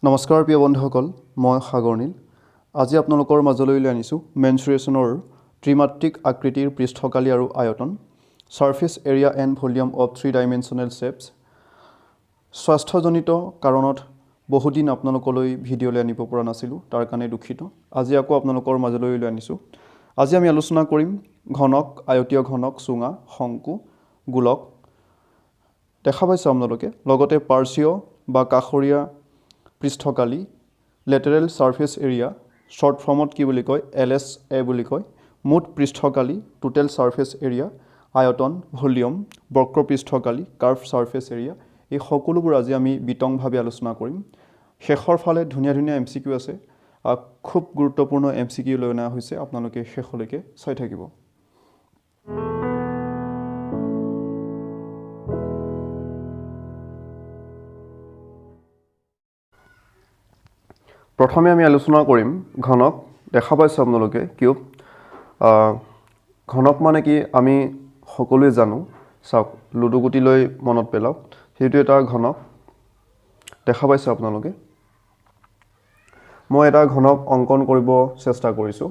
নমস্কাৰ প্ৰিয় বন্ধুসকল, মই সাগৰনীল। আজি আপোনালোকৰ মাজলৈ লৈ আনিছোঁ মেনচুৰেশ্যনৰ ত্ৰিমাত্ৰিক আকৃতিৰ পৃষ্ঠকালি আৰু আয়তন, surface area and volume of 3 dimensional shapes. স্বাস্থ্যজনিত কাৰণত বহুদিন আপোনালোকলৈ ভিডিঅ'লৈ আনিব পৰা নাছিলোঁ, তাৰ কাৰণে দুখিত। আজি আকৌ আপোনালোকৰ মাজলৈ লৈ আনিছোঁ। আজি আমি আলোচনা কৰিম ঘনক, আয়তীয় ঘনক, চুঙা, শংকু, গোলক। দেখা পাইছে আপোনালোকে, লগতে পাৰ্শ্বীয় বা কাষৰীয়া পৃষ্ঠকালি, লেটেৰেল ছাৰ্ফেচ এৰিয়া, শ্বৰ্ট ফৰ্মত কি বুলি কয়, LSA বুলি কয়, মুঠ পৃষ্ঠকালি, টোটেল ছাৰ্ফেচ এৰিয়া, আয়তন, ভলিউম, বক্ৰ পৃষ্ঠকালি, কাৰ্ভ ছাৰ্ফেচ এৰিয়া, এই সকলোবোৰ আজি আমি বিতংভাৱে আলোচনা কৰিম। শেষৰ ফালে ধুনীয়া ধুনীয়া MCQ আছে, খুব গুৰুত্বপূৰ্ণ MCQ লৈ অনা হৈছে, আপোনালোকে শেষলৈকে চাই থাকিব। প্ৰথমে আমি আলোচনা কৰিম ঘনক। দেখা পাইছে আপোনালোকে কিউব। ঘনক মানে কি আমি সকলোৱে জানো। চাওক, লুডু গুটিলৈ মনত পেলাওক, সেইটো এটা ঘনক। দেখা পাইছে আপোনালোকে। মই এটা ঘনক অংকন কৰিব চেষ্টা কৰিছোঁ।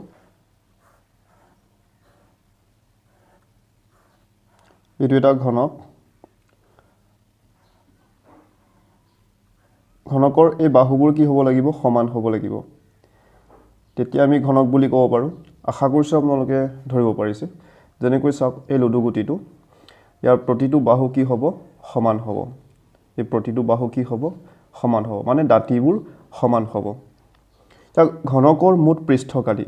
এইটো এটা ঘনক। ঘনকৰ এই বাহুবোৰ কি হ'ব লাগিব, সমান হ'ব লাগিব, তেতিয়া আমি ঘনক বুলি ক'ব পাৰোঁ। আশা কৰিছোঁ আপোনালোকে ধৰিব পাৰিছে। যেনেকৈ চাওক, এই লুডু গুটিটো, ইয়াৰ প্ৰতিটো বাহু কি হ'ব, সমান হ'ব। এই প্ৰতিটো বাহু কি হ'ব, সমান হ'ব, মানে দাঁতিবোৰ সমান হ'ব। এতিয়া ঘনকৰ মুঠ পৃষ্ঠকালি,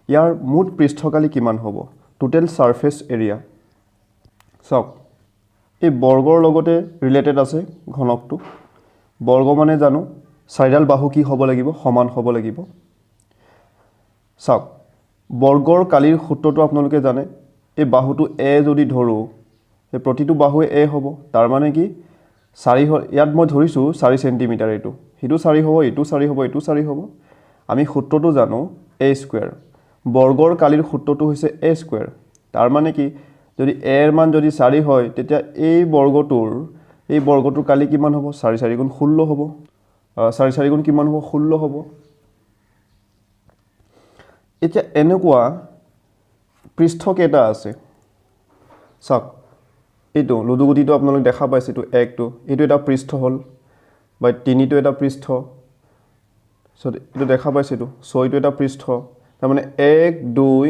ইয়াৰ মুঠ পৃষ্ঠকালি কিমান হ'ব, টোটেল ছাৰ্ফেচ এৰিয়া। চাওক, এই বৰ্গৰ লগতে ৰিলেটেড আছে ঘনকটো। বৰ্গ মানে জানো, চাৰিডাল বাহু কি হ'ব লাগিব, সমান হ'ব লাগিব। চাওক, বৰ্গৰ কালিৰ সূত্ৰটো আপোনালোকে জানে। এই বাহুটো A যদি ধৰোঁ, এই প্ৰতিটো বাহুৱে A হ'ব। তাৰ মানে কি, 4 ইয়াত মই ধৰিছোঁ 4 চেণ্টিমিটাৰ, এইটো সিটো 4 হ'ব, এইটো 4 হ'ব, এইটো 4 হ'ব। আমি সূত্ৰটো জানো A স্কুৱেৰ। বৰ্গৰ কালিৰ সূত্ৰটো হৈছে A স্কুৱেৰ। তাৰ মানে কি, যদি A ৰ মান যদি 4 হয়, তেতিয়া এই বৰ্গটোৰ কালি কিমান হ'ব, 4 4 গুণ 16 হ'ব। 4 4 গুণ কিমান হ'ব, 16 হ'ব। এতিয়া এনেকুৱা পৃষ্ঠ কেইটা আছে চাওক। এইটো লুডু গুটিটো আপোনালোকে দেখা পাইছে, এইটো 1টো, এইটো এটা পৃষ্ঠ হ'ল, বা 3টো এটা পৃষ্ঠ। এইটো দেখা পাইছে, এইটো 6টো এটা পৃষ্ঠ। তাৰমানে 1 2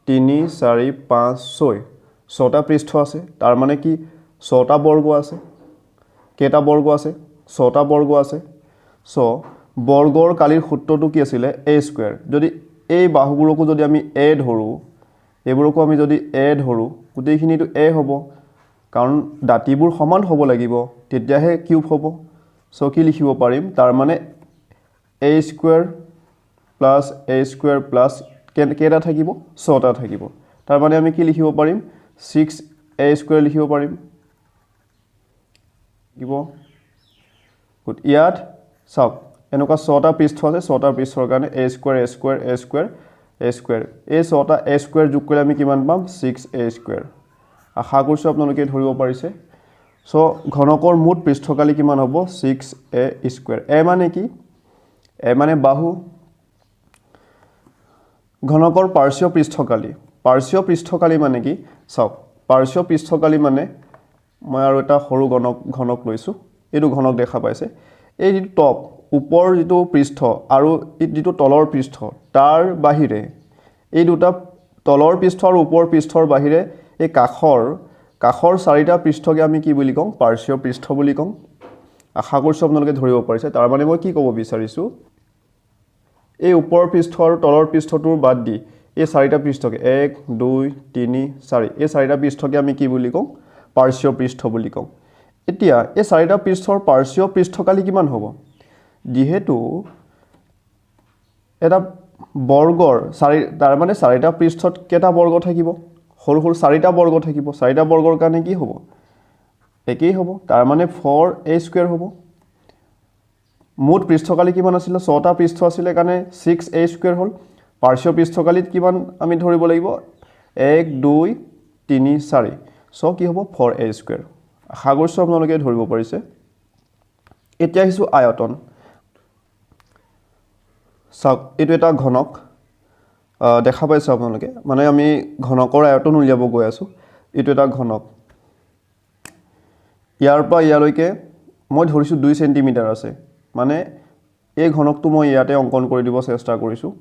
3 4 5 6, 6টা পৃষ্ঠ আছে। তাৰ মানে কি, 6টা বৰ্গ আছে। কেইটা বৰ্গ আছে, 6টা বৰ্গ আছে। বৰ্গৰ কালিৰ সূত্ৰটো কি আছিলে, A স্কুৱেৰ। যদি এই বাহুবোৰকো যদি আমি A ধৰোঁ, এইবোৰকো আমি যদি A ধৰোঁ, গোটেইখিনিটো A হ'ব, কাৰণ দাঁতিবোৰ সমান হ'ব লাগিব, তেতিয়াহে কিউব হ'ব। কি লিখিব পাৰিম, তাৰমানে A square plus A square plus কেইটা থাকিব, 6টা থাকিব। তাৰমানে আমি কি লিখিব পাৰিম, 6A স্কুৱেৰ লিখিব পাৰিম। ইয়াত চাওক, এনেকুৱা 6টা পৃষ্ঠ আছে, 6টা পৃষ্ঠৰ কাৰণে A square A square A square A square, এই 6টা A স্কুৱেৰ যোগ কৰিলে আমি কিমান পাম, 6A স্কুৱেৰ। আশা কৰিছোঁ আপোনালোকে ধৰিব পাৰিছে। ঘনকৰ মুঠ পৃষ্ঠকালি কিমান হ'ব, 6A স্কুৱেৰ। A মানে কি, A মানে বাহু। ঘনকৰ পাৰ্শ্বীয় পৃষ্ঠকালি, পাৰ্শ্বীয় পৃষ্ঠকালি মানে কি, চাওক, পাৰ্শ্বীয় পৃষ্ঠকালি মানে, মই আৰু এটা সৰু ঘনক লৈছোঁ। এইটো ঘনক দেখা পাইছে। এই যিটো টপ, ওপৰ যিটো পৃষ্ঠ আৰু যিটো তলৰ পৃষ্ঠ, তাৰ বাহিৰে, এই দুটা তলৰ পৃষ্ঠ আৰু ওপৰ পৃষ্ঠৰ বাহিৰে এই কাষৰ 4টা পৃষ্ঠকে আমি কি বুলি কওঁ, পাৰ্শ্বীয় পৃষ্ঠ বুলি কওঁ। আশা কৰিছোঁ আপোনালোকে ধৰিব পাৰিছে। তাৰ মানে মই কি ক'ব বিচাৰিছোঁ, এই ওপৰৰ পৃষ্ঠ আৰু তলৰ পৃষ্ঠটোৰ বাদ দি এই 4টা পৃষ্ঠকে, 1 2 3 4, এই 4টা পৃষ্ঠকে আমি কি বুলি কওঁ, পাৰ্শ্বীয় পৃষ্ঠ বুলি কওঁ। এতিয়া এই 4টা পৃষ্ঠৰ পাৰ্শ্বীয় পৃষ্ঠকালি কিমান হ'ব, যিহেতু এটা বৰ্গৰ তাৰ মানে 4টা পৃষ্ঠত কেইটা বৰ্গ থাকিব, সৰু সৰু 4টা বৰ্গ থাকিব। 4টা বৰ্গৰ কাৰণে কি হ'ব, একেই হ'ব। তাৰ মানে 4A স্কুৱেৰ হ'ব। মুঠ পৃষ্ঠকালি কিমান আছিলে, 6টা পৃষ্ঠ আছিলে কাৰণে 6A স্কুৱেৰ হ'ল। পাৰ্শ্বীয় পৃষ্ঠকালিত কিমান আমি ধৰিব লাগিব, 1 2 3 4, কি হ'ব, 4A স্কুৱেৰ। আশা কৰিছোঁ আপোনালোকে ধৰিব পাৰিছে। এতিয়া আহিছোঁ আয়তন। চাওক এইটো এটা ঘনক দেখা পাইছে আপোনালোকে মানে আমি ঘনকৰ আয়তন উলিয়াব গৈ আছোঁ এইটো এটা ঘনক ইয়াৰ পৰা ইয়ালৈকে মই ধৰিছোঁ 2 সেন্টিমিটাৰ আছে মানে এই ঘনকটো মই ইয়াতে অঙ্কন কৰি দিব চেষ্টা কৰিছোঁ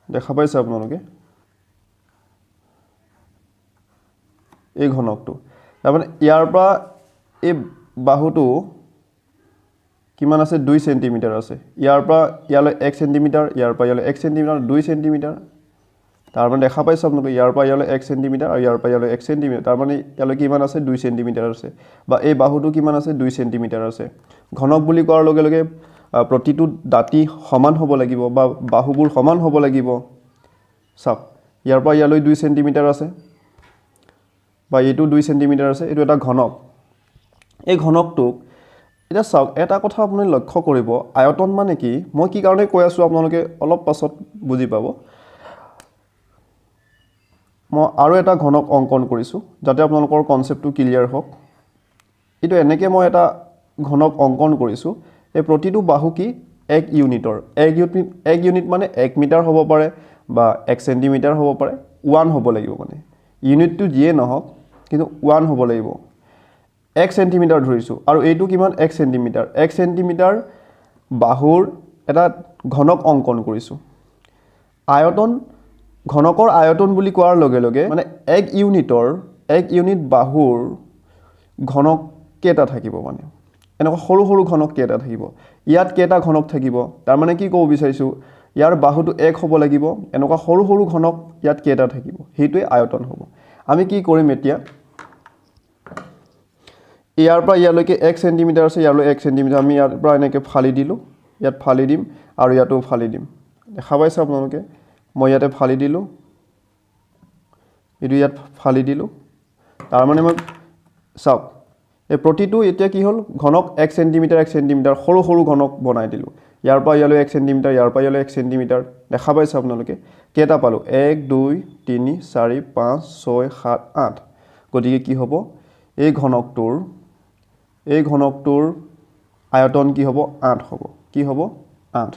দেখা পাইছে আপোনালোকে এই ঘনকটো তাৰমানে ইয়াৰ পৰা এই বাহুটো কিমান আছে 2 সেন্টিমিটাৰ আছে ইয়াৰ পৰা ইয়ালৈ 1 সেন্টিমিটাৰ ইয়াৰ পৰা ইয়ালৈ 1 সেন্টিমিটাৰ 2 সেন্টিমিটাৰ তাৰ মানে দেখা পাইছে আপোনালোকে ইয়াৰ পৰা ইয়ালৈ 1 সেন্টিমিটাৰ আৰু ইয়াৰ পৰা ইয়ালৈ 1 সেন্টিমিটাৰ তাৰ মানে ইয়ালৈ কিমান আছে 2 সেন্টিমিটাৰ আছে বা এই বাহুটো কিমান আছে 2 সেন্টিমিটাৰ আছে ঘনক বুলি কোৱাৰ লগে লগে প্ৰতিটো দাঁতি সমান হ'ব লাগিব বা বাহুবোৰ সমান হ'ব লাগিব চাওক ইয়াৰ পৰা ইয়ালৈ 2 সেন্টিমিটাৰ আছে বা এইটো 2 সেন্টিমিটাৰ আছে এইটো এটা ঘনক এই ঘনকটোক এটা চাওক এটা কথা আপুনি লক্ষ্য কৰিব আয়তন মানে কি মই কি কাৰণে কৈ আছো আপোনালোকে অলপ পাছত বুজি পাব মই আৰু এটা ঘনক অঙ্কন কৰিছো যাতে আপোনালোকৰ কনসেপ্টটো ক্লিয়াৰ হওক এটো এনেকে মই এটা ঘনক অঙ্কন কৰিছো এই প্ৰতিটো বাহু কি 1 ইউনিটৰ 1 ইউনিট মানে 1 মিটাৰ হ'ব পাৰে বা 1 সেন্টিমিটাৰ হ'ব পাৰে 1 হ'ব লাগিব মানে ইউনিটটো যিয়ে নহওক কিন্তু 1 হ'ব লাগিব 1 সেন্টিমিটাৰ ধৰিছো আৰু এইটো কিমান 1 সেন্টিমিটাৰ 1 সেন্টিমিটাৰ বাহুৰ এটা ঘনক অঙ্কন কৰিছো আয়তন ঘনকৰ আয়তন বুলি কোৱাৰ লগে লগে মানে 1 ইউনিট বাহুৰ ঘনক কেটা থাকিব মানে এনেকুৱা সৰু সৰু ঘনক কেটা থাকিব ইয়াত কেটা ঘনক থাকিব তাৰ মানে কি ক'ব বিচাৰিছো ইয়াৰ বাহুটো 1 হ'ব লাগিব এনেকুৱা সৰু সৰু ঘনক ইয়াত কেটা থাকিব হেতুৱে আয়তন হ'ব আমি কি কৰিম এতিয়া ইয়াৰ পৰা ইয়ালৈকে 1 সেন্টিমিটাৰ আছে ইয়ালৈ 1 সেন্টিমিটাৰ আমি ইয়াৰ পৰা এনেকৈ ফালি দিলো ইয়াত ফালি দিম আৰু ইয়াতো ফালি দিম দেখা পাইছে আপোনালোকে মই ইয়াতে ফালি দিলো এটো ইয়াত ফালি দিলো তাৰ মানে মই চাওক এই প্ৰতিটো এতিয়া কি হল ঘনক 1 সেন্টিমিটাৰ সৰু সৰু ঘনক বনাই দিলো ইয়াৰ পৰা ইয়ালৈ 1 সেন্টিমিটাৰ ইয়াৰ পৰা ইয়ালৈ 1 সেন্টিমিটাৰ দেখা পাইছে আপোনালোকে কেটা পালো 1 2 3 4 5 6 7 8 গতিকে কি হ'ব এই ঘনকটোৰ আয়তন কি হ'ব 8 হ'ব কি হ'ব 8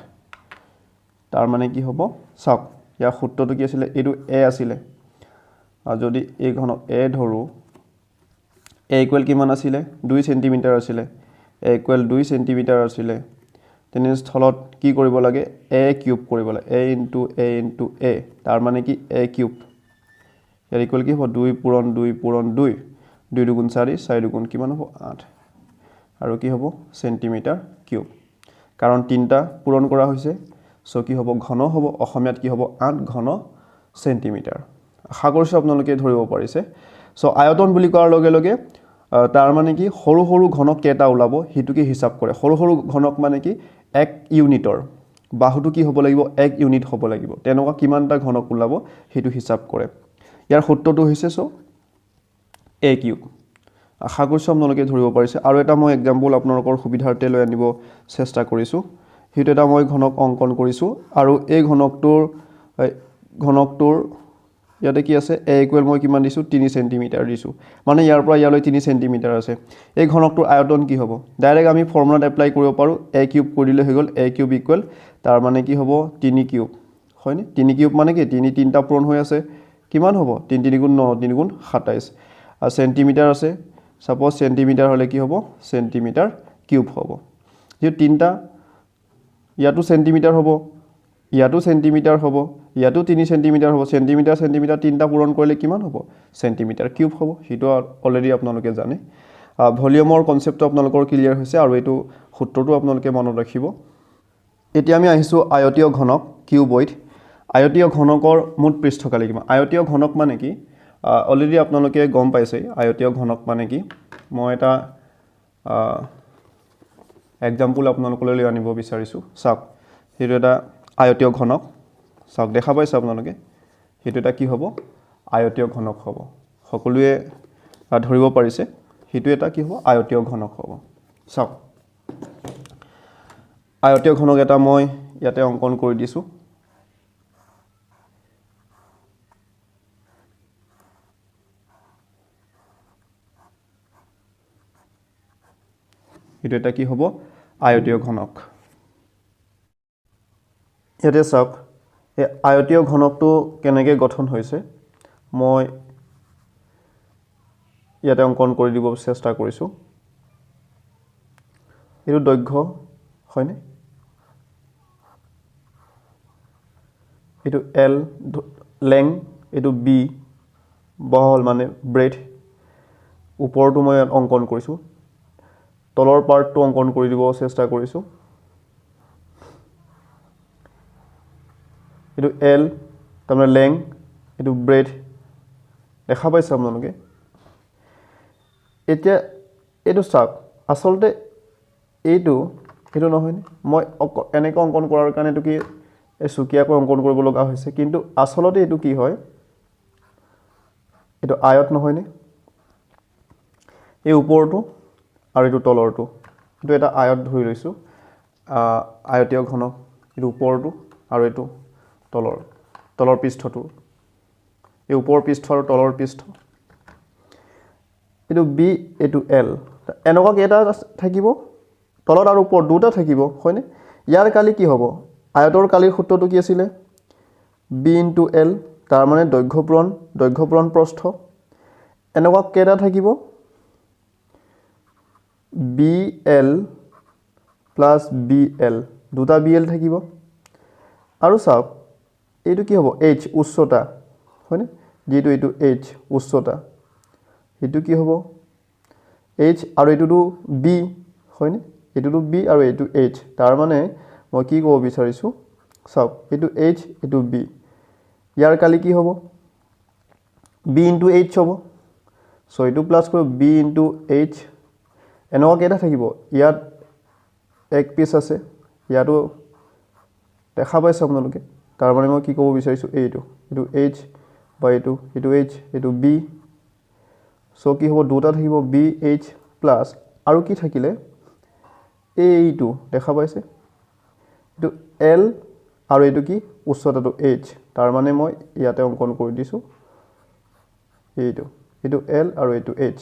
তাৰ মানে কি হ'ব চাওক ইয়াৰ সূত্ৰটো কি আছিল এটো a আছিল আৰু যদি এই ঘনক a ধৰো a ইকুৱেল কিমান আছিল 2 সেন্টিমিটাৰ আছিল a ইকুৱেল 2 সেন্টিমিটাৰ আছিল তেনে স্থলত কি কৰিব লাগে a কিউব কৰিব লাগে a * a তাৰ মানে কি a কিউব ইয়াৰ ইকুৱেল কি হ'ব 2 পূৰণ 2 পূৰণ 2 2 দুগুণ 4 4 দুগুণ কিমান হ'ব 8 আৰু কি হ'ব সেন্টিমিটাৰ কিউব কাৰণ তিনটা পূৰণ কৰা হৈছে সো কি হ'ব ঘন হ'ব অসমীয়াত কি হ'ব 8 ঘন সেন্টিমিটাৰ আশা কৰিছো আপোনালোকে ধৰিব পাৰিছে সো আয়তন বুলি কোৱাৰ লগে লগে তাৰ মানে কি সৰু সৰু ঘনক কেটা ওলাব হেতুকে হিসাব কৰে সৰু সৰু ঘনক মানে কি 1 ইউনিটৰ বাহুটো কি হ'ব লাগিব 1 ইউনিট হ'ব লাগিব তেনেকুৱা কিমানটা ঘনক ওলাব হেতু হিসাব কৰে ইয়াৰ সূত্ৰটো হৈছে সো a কিউব আশা কৰিছো আপোনালোকে ধৰিব পাৰিছে আৰু এটা মই এক্সাম্পল আপোনালোকৰ সুবিধাৰ্থে লৈ আনিব চেষ্টা কৰিছো হেতু এটা মই ঘনক অঙ্কন কৰিছো আৰু এই ঘনকটোৰ ইয়াতে কি আছে a ইকুৱেল মই কিমান দিছো 3 সেন্টিমিটাৰ দিছো মানে ইয়াৰ পৰা ইয়ালৈ 3 সেন্টিমিটাৰ আছে এই ঘনকটোৰ আয়তন কি হ'ব ডাইৰেক্ট আমি ফৰ্মুলাত এপ্লাই কৰিব পাৰো a কিউব কৰি দিলে হৈ গল a কিউব ইকুৱেল তাৰ মানে কি হ'ব 3 কিউব হয়নে 3 কিউব মানে কি 3 তিনটা পূৰণ হৈ আছে কিমান হ'ব 3 3 গুণ 9 3 গুণ 27 আৰু সেন্টিমিটাৰ আছে সাপোজ সেন্টিমিটাৰ হলে কি হ'ব সেন্টিমিটাৰ কিউব হ'ব যে তিনটা ইয়াতো সেন্টিমিটাৰ হ'ব ইয়াতো সেন্টিমিটাৰ হ'ব ইয়াতো 3 সেন্টিমিটাৰ হ'ব সেন্টিমিটাৰ তিনটা পূৰণ কৰিলে কিমান হ'ব সেন্টিমিটাৰ কিউব হ'ব হিটো অলৰেডি আপোনালোকে জানে ভলিউমৰ কনসেপ্টটো আপোনালোকৰ ক্লিয়াৰ হৈছে আৰু এটো সূত্ৰটো আপোনালোকে মনত ৰাখিব এতিয়া আমি আহিছো আয়তীয় ঘনক কিউবইড আয়তীয় ঘনকৰ মুঠ পৃষ্ঠকালি কিমান আয়তীয় ঘনক মানে কি অলৰেডি আপোনালোকে গম পাইছে আয়তীয় ঘনক মানে কি মই এটা এক্সাম্পল আপোনালোকলৈ লৈ আনিব বিচাৰিছো চাওক হেতু এটা আয়তীয় ঘনক চাওক দেখা পাইছে আপোনালোকে হেতু এটা কি হ'ব আয়তীয় ঘনক হ'ব সকলোৱে ধৰিব পাৰিছে হেতু এটা কি হ'ব আয়তীয় ঘনক হ'ব চাওক আয়তীয় ঘনক এটা মই ইয়াতে অঙ্কন কৰি দিছো এইটো এটা কি হ'ব আয়তীয় ঘনক ইয়াতে চাওক এই আয়তীয় ঘনকটো কেনেকৈ গঠন হৈছে মই ইয়াতে অংকন কৰি দিব চেষ্টা কৰিছোঁ এইটো দৈৰ্ঘ্য হয়নে এইটো L লেং এইটো B বহল মানে ব্ৰেড ওপৰটো মই অংকন কৰিছোঁ তলৰ পাৰ্টটো অংকন কৰি দিব চেষ্টা কৰিছোঁ এইটো L তাৰমানে লেং এইটো ব্ৰেড দেখা পাইছে আপোনালোকে এতিয়া এইটো চাওক আচলতে এইটো নহয়নে মই এনেকৈ অংকন কৰাৰ কাৰণে এইটো কি চুকিয়াকৈ অংকন কৰিব লগা হৈছে কিন্তু আচলতে এইটো কি হয় এইটো আয়ত নহয়নে এই ওপৰটো আৰু এইটো তলৰটো এইটো এটা আয়ত ধৰি লৈছোঁ আয়তীয় ঘনক এইটো ওপৰটো আৰু এইটো তলৰ পৃষ্ঠটো এই ওপৰ পৃষ্ঠ আৰু তলৰ পৃষ্ঠ এইটো B এইটো L এনেকুৱা কেইটা থাকিব তলত আৰু ওপৰত দুটা থাকিব হয়নে ইয়াৰ কালি কি হ'ব আয়তৰ কালিৰ সূত্ৰটো কি আছিলে B * L তাৰ মানে দৈৰ্ঘ্য পূৰণ প্ৰস্থ এনেকুৱা কেইটা থাকিব BL প্লাছ BL দুটা BL থাকিব আৰু চাওক এইটো কি হ'ব H উচ্চতা হয়নে যেটো এইটো H উচ্চতা এইটো কি হ'ব H আৰু এইটোটো B হয়নে এইটোটো B আৰু এইটো H তাৰ মানে মই কি ক'ব বিচাৰিছোঁ চাওক এইটো H এইটো B ইয়াৰ কালি কি হ'ব B * H হ'ব সো এইটো প্লাস কৰিব B * H এনেকুৱা কেইটা থাকিব ইয়াত এক পিস আছে ইয়াতো দেখা পাইছে আপোনালোকে তাৰ মানে মই কি ক'ব বিচাৰিছোঁ এইটো H বা এইটো H এইটো B সো কি হ'ব দুটা থাকিব BH প্লাস আৰু কি থাকিলে এইটো দেখা পাইছে এইটো L আৰু এইটো কি উচ্চতাটো H তাৰ মানে মই ইয়াতে অংকন কৰি দিছোঁ এইটো L আৰু এইটো H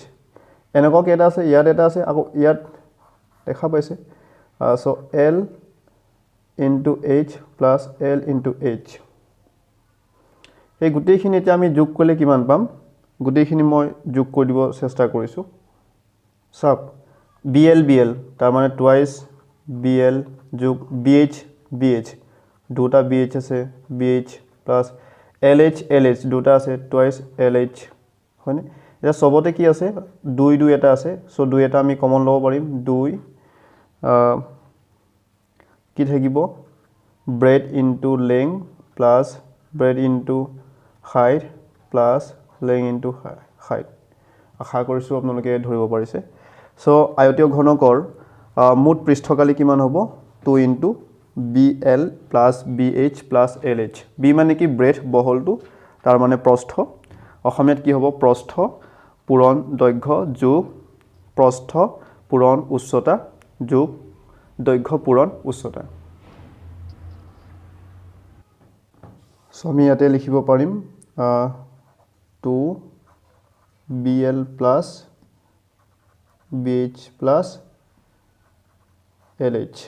এনেকুৱা কেইটা আছে ইয়াত এটা আছে আকৌ ইয়াত দেখা পাইছে so L * H plus L * H এই গোটেইখিনি এতিয়া আমি যোগ কৰিলে কিমান পাম গোটেইখিনি মই যোগ কৰি দিব চেষ্টা কৰিছোঁ চাওক BL তাৰ মানে টুৱাইস BL যোগ BH দুটা BH আছে BH প্লাস LH দুটা আছে টুৱাইস LH হয়নে এটা সবতে কি আছে 2 এটা আছে সো 2 এটা আমি কমন লব পাৰিম 2 কি থাকিব ব্ৰেড * লেং প্লাস ব্ৰেড * হাইট প্লাস লেং * হাইট আশা কৰিছোঁ আপোনালোকে ধৰিব পাৰিছে সো আয়তীয় ঘনকৰ মুঠ পৃষ্ঠকালি কিমান হ'ব 2 * BL plus BH plus LH B মানে কি ব্ৰেড বহলটো তাৰ মানে প্ৰস্থ অসমীয়াত কি হ'ব প্ৰস্থ পূৰণ দৈৰ্ঘ্য যোগ প্ৰস্থ পূৰণ উচ্চতা যোগ দৈৰ্ঘ্য পূৰণ উচ্চতা সো আমি ইয়াতে লিখিব পাৰিম 2 BL plus BH plus LH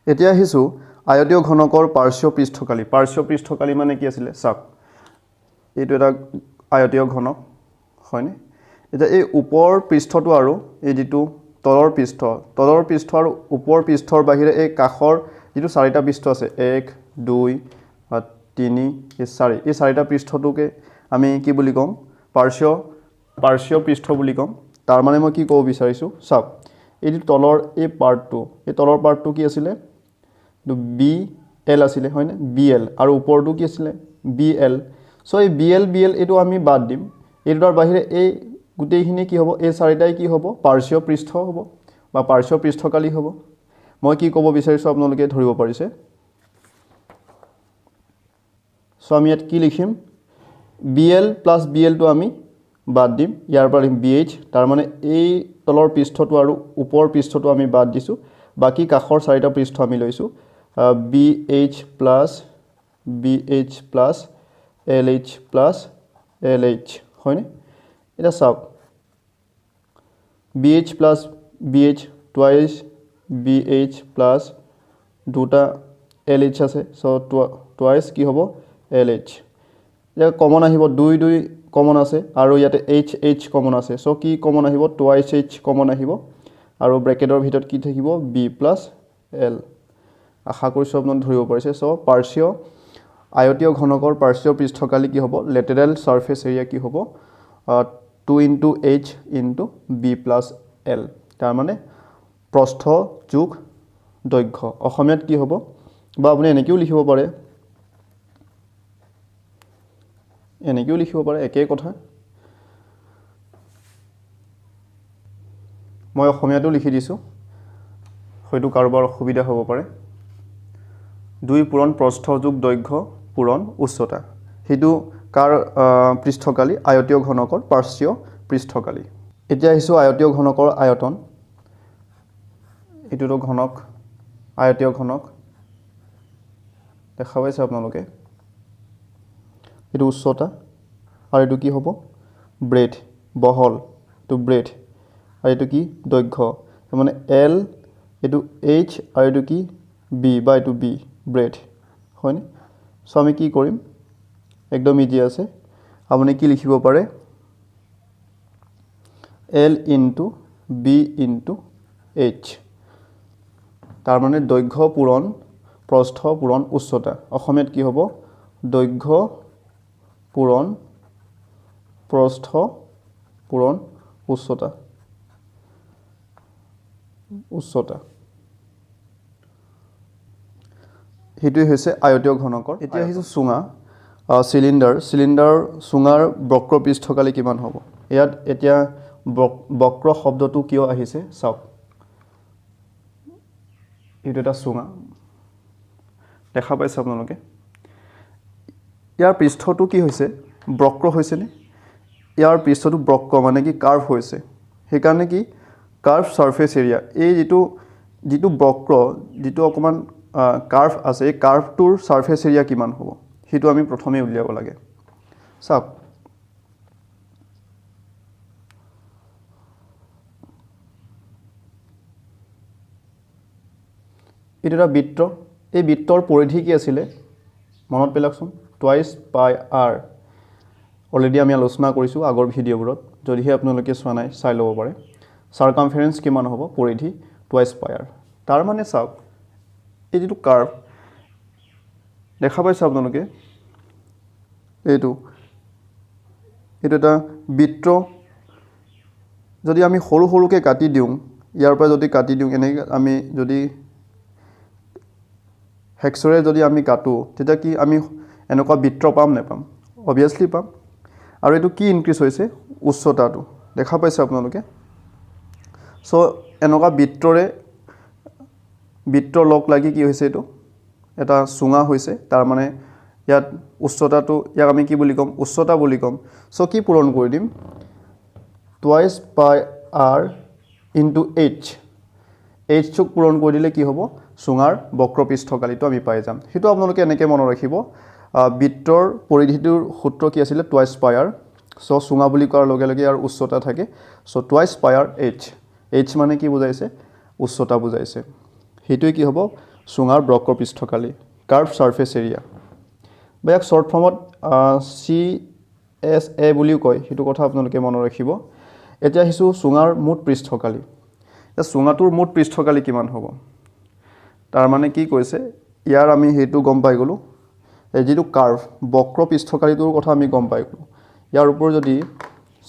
এতিয়া আহিছো আয়তীয় ঘনকৰ পাৰ্শ্বীয় পৃষ্ঠকালি মানে কি আছিল চাওক এইটো এটা আয়তীয় ঘনক হয়নে এতিয়া এই ওপৰ পৃষ্ঠটো আৰু এই যেটো তলৰ পৃষ্ঠ আৰু ওপৰ পৃষ্ঠৰ বাহিৰে এই কাখৰ যেটো চাৰিটা পৃষ্ঠ আছে 1 2 3 4 এই চাৰিটা পৃষ্ঠটোকে আমি কি বুলি কম পাৰ্শ্বীয় পৃষ্ঠ বুলি কম তাৰ মানে মই কি ক'ব বিচাৰিছো চাওক এই তলৰ এই তলৰ পাৰ্টটো কি আছিল BL আছিল হয়নে BL আৰু ওপৰটো কি আছিল BL সো এই BL এটো আমি বাদ দিম এটাৰ বাহিৰে এই গোটেইখিনি কি হ'ব এই চাৰিটাই কি হ'ব পাৰ্শ্বীয় পৃষ্ঠ হ'ব বা পাৰ্শ্বীয় পৃষ্ঠকালি হ'ব মই কি ক'ব বিচাৰিছো আপোনালোকে ধৰিব পাৰিছে সো আমি ইয়াত কি লিখিম BL প্লাস BL টো আমি বাদ দিম ইয়াৰ পৰা BH তাৰ মানে এই তলৰ পৃষ্ঠটো আৰু ওপৰ পৃষ্ঠটো আমি বাদ দিছো বাকি কাখৰ চাৰিটা পৃষ্ঠ আমি লৈছো BH plus LH plus LH হয়নে এটা চাওক BH plus BH twice BH plus দুটা LH আছে সো টুৱাইছ কি হ'ব LH এতিয়া কমন আহিব 2 2 কমন আছে আৰু ইয়াতে H কমন আছে সো কি কমন আহিব টুৱাইছ H কমন আহিব আৰু ব্ৰেকেটৰ ভিতৰত কি থাকিব B প্লাছ L আশা কৰিছো আপোনালোকে ধৰিব পাৰিছে সো পাৰ্শ্বীয় আয়তীয় ঘনকৰ পাৰ্শ্বীয় পৃষ্ঠকালি কি হ'ব লেটেৰেল সাৰফেস এৰিয়া কি হ'ব 2 into H into B plus L তাৰ মানে প্ৰস্থ যোগ দৈৰ্ঘ্য অসমীয়াত কি হ'ব বা আপুনি এনেকেও লিখিব পাৰে একেই কথা মই অসমীয়াটো লিখি দিছো হয়তো কাৰোবাৰ অসুবিধা হ'ব পাৰে 2 পূৰণ প্ৰস্থ যোগ দৈৰ্ঘ্য পূৰণ উচ্চতা হেতু কাৰ পৃষ্ঠকালি আয়তীয় ঘনকৰ পাৰ্শ্বীয় পৃষ্ঠকালি এতিয়া আহিছো আয়তীয় ঘনকৰ আয়তন এটোটো ঘনক আয়তীয় ঘনক দেখা পাইছে আপোনালোকে এটো উচ্চতা আৰু এটো কি হ'ব ব্ৰেড বহল তো ব্ৰেড আৰু এটো কি দৈৰ্ঘ্য মানে L এটো H আৰু এটো কি B বা এটো B ব্ৰেড হয়নে সো আমি কি কৰিম একদম ইজি আছে আপুনি কি লিখিব পাৰে L into B into H তাৰ মানে দৈৰ্ঘ্য পূৰণ প্ৰস্থ পূৰণ উচ্চতা অসমীয়াত কি হ'ব দৈৰ্ঘ্য পূৰণ প্ৰস্থ পূৰণ উচ্চতা হেতু হৈছে আয়তীয় ঘনকৰ এতিয়া আহিছো সুঙা সিলিন্ডাৰ সুঙাৰ বক্ৰ পৃষ্ঠকালি কিমান হ'ব ইয়াত এতিয়া বক্ৰ শব্দটো কিয় আহিছে চাওক এটো এটা সুঙা দেখা পাইছে আপোনালোকে ইয়াৰ পৃষ্ঠটো কি হৈছে বক্ৰ হৈছে নে ইয়াৰ পৃষ্ঠটো বক্ৰ মানে কি কাৰ্ভ হৈছে সেই কাৰণে কি কাৰ্ভ সাৰফেস এৰিয়া এই যেটো বক্ৰ যেটো অকমান কাৰ্ভ আছে এই কাৰ্ভটোৰ সাৰফেস এৰিয়া কিমান হ'ব হেতু আমি প্ৰথমে উলিয়াব লাগে চাওক এটো এটা বৃত্ত এই বৃত্তৰ পৰিধি কি আছিল মনত পেলাকচোন টুৱাইছ পাই r অলৰেডি আমি আলোচনা কৰিছো আগৰ ভিডিওবোৰত যদিহে আপোনালোকে চোৱা নাই চাই ল'ব পাৰে সাৰকামফাৰেন্স কিমান হ'ব পৰিধি টুৱাইছ পাই r তাৰ মানে চাওক এই যেটো কাৰ্ভ দেখা পাইছে আপোনালোকে এইটো এটা বৃত্ত যদি আমি সৰু সৰুকে কাটি দিওঁ ইয়াৰ পৰা যদি কাটি দিওঁ এনে আমি যদি হেক্সৰে যদি আমি কাটো তেতিয়া কি আমি এনেকুৱা বৃত্ত পাম নেপাম অবিয়াসলি পাম আৰু এটো কি ইনক্ৰিজ হৈছে উচ্চতাটো দেখা পাইছে আপোনালোকে সো এনেকুৱা বৃত্তৰ লগ লাগি কি হৈছে এটো এটা সুঙা হৈছে তাৰ মানে ইয়াত উচ্চতাটো ইয়াক আমি কি বুলি কম উচ্চতা বুলি কম সো কি পূৰণ কৰি দিম টুৱাইছ পাই r into h চুক পূৰণ কৰি দিলে কি হ'ব সুঙাৰ বক্ৰ পৃষ্ঠকালিটো আমি পাই যাম হেতু আপোনালোকে এনেকৈ মনত ৰাখিব বৃত্তৰ পৰিধিটোৰ সূত্ৰ কি আছিল টুৱাইছ পাই r সো সুঙা বুলি কোৱাৰ লগে লগে ইয়াৰ উচ্চতা থাকে সো টুৱাইছ পাই r h মানে কি বুজাইছে উচ্চতা বুজাইছে হেতুই কি হ'ব সুঙাৰ বক্ৰ পৃষ্ঠকালি কাৰ্ভ সাৰফেস এৰিয়া বা এক শৰ্ট ফৰ্মত CSA বুলিও কয় হেতু কথা আপোনালোকে মনত ৰাখিব এতিয়া আহিছো সুঙাৰ মুঠ পৃষ্ঠকালি এটা সুঙাটোৰ মুঠ পৃষ্ঠকালি কিমান হ'ব তাৰ মানে কি কৈছে ইয়াৰ আমি হেতু গম পাই গলো এই যেটো কাৰ্ভ বক্ৰ পৃষ্ঠকালিটোৰ কথা আমি গম পাই গলো ইয়াৰ ওপৰ যদি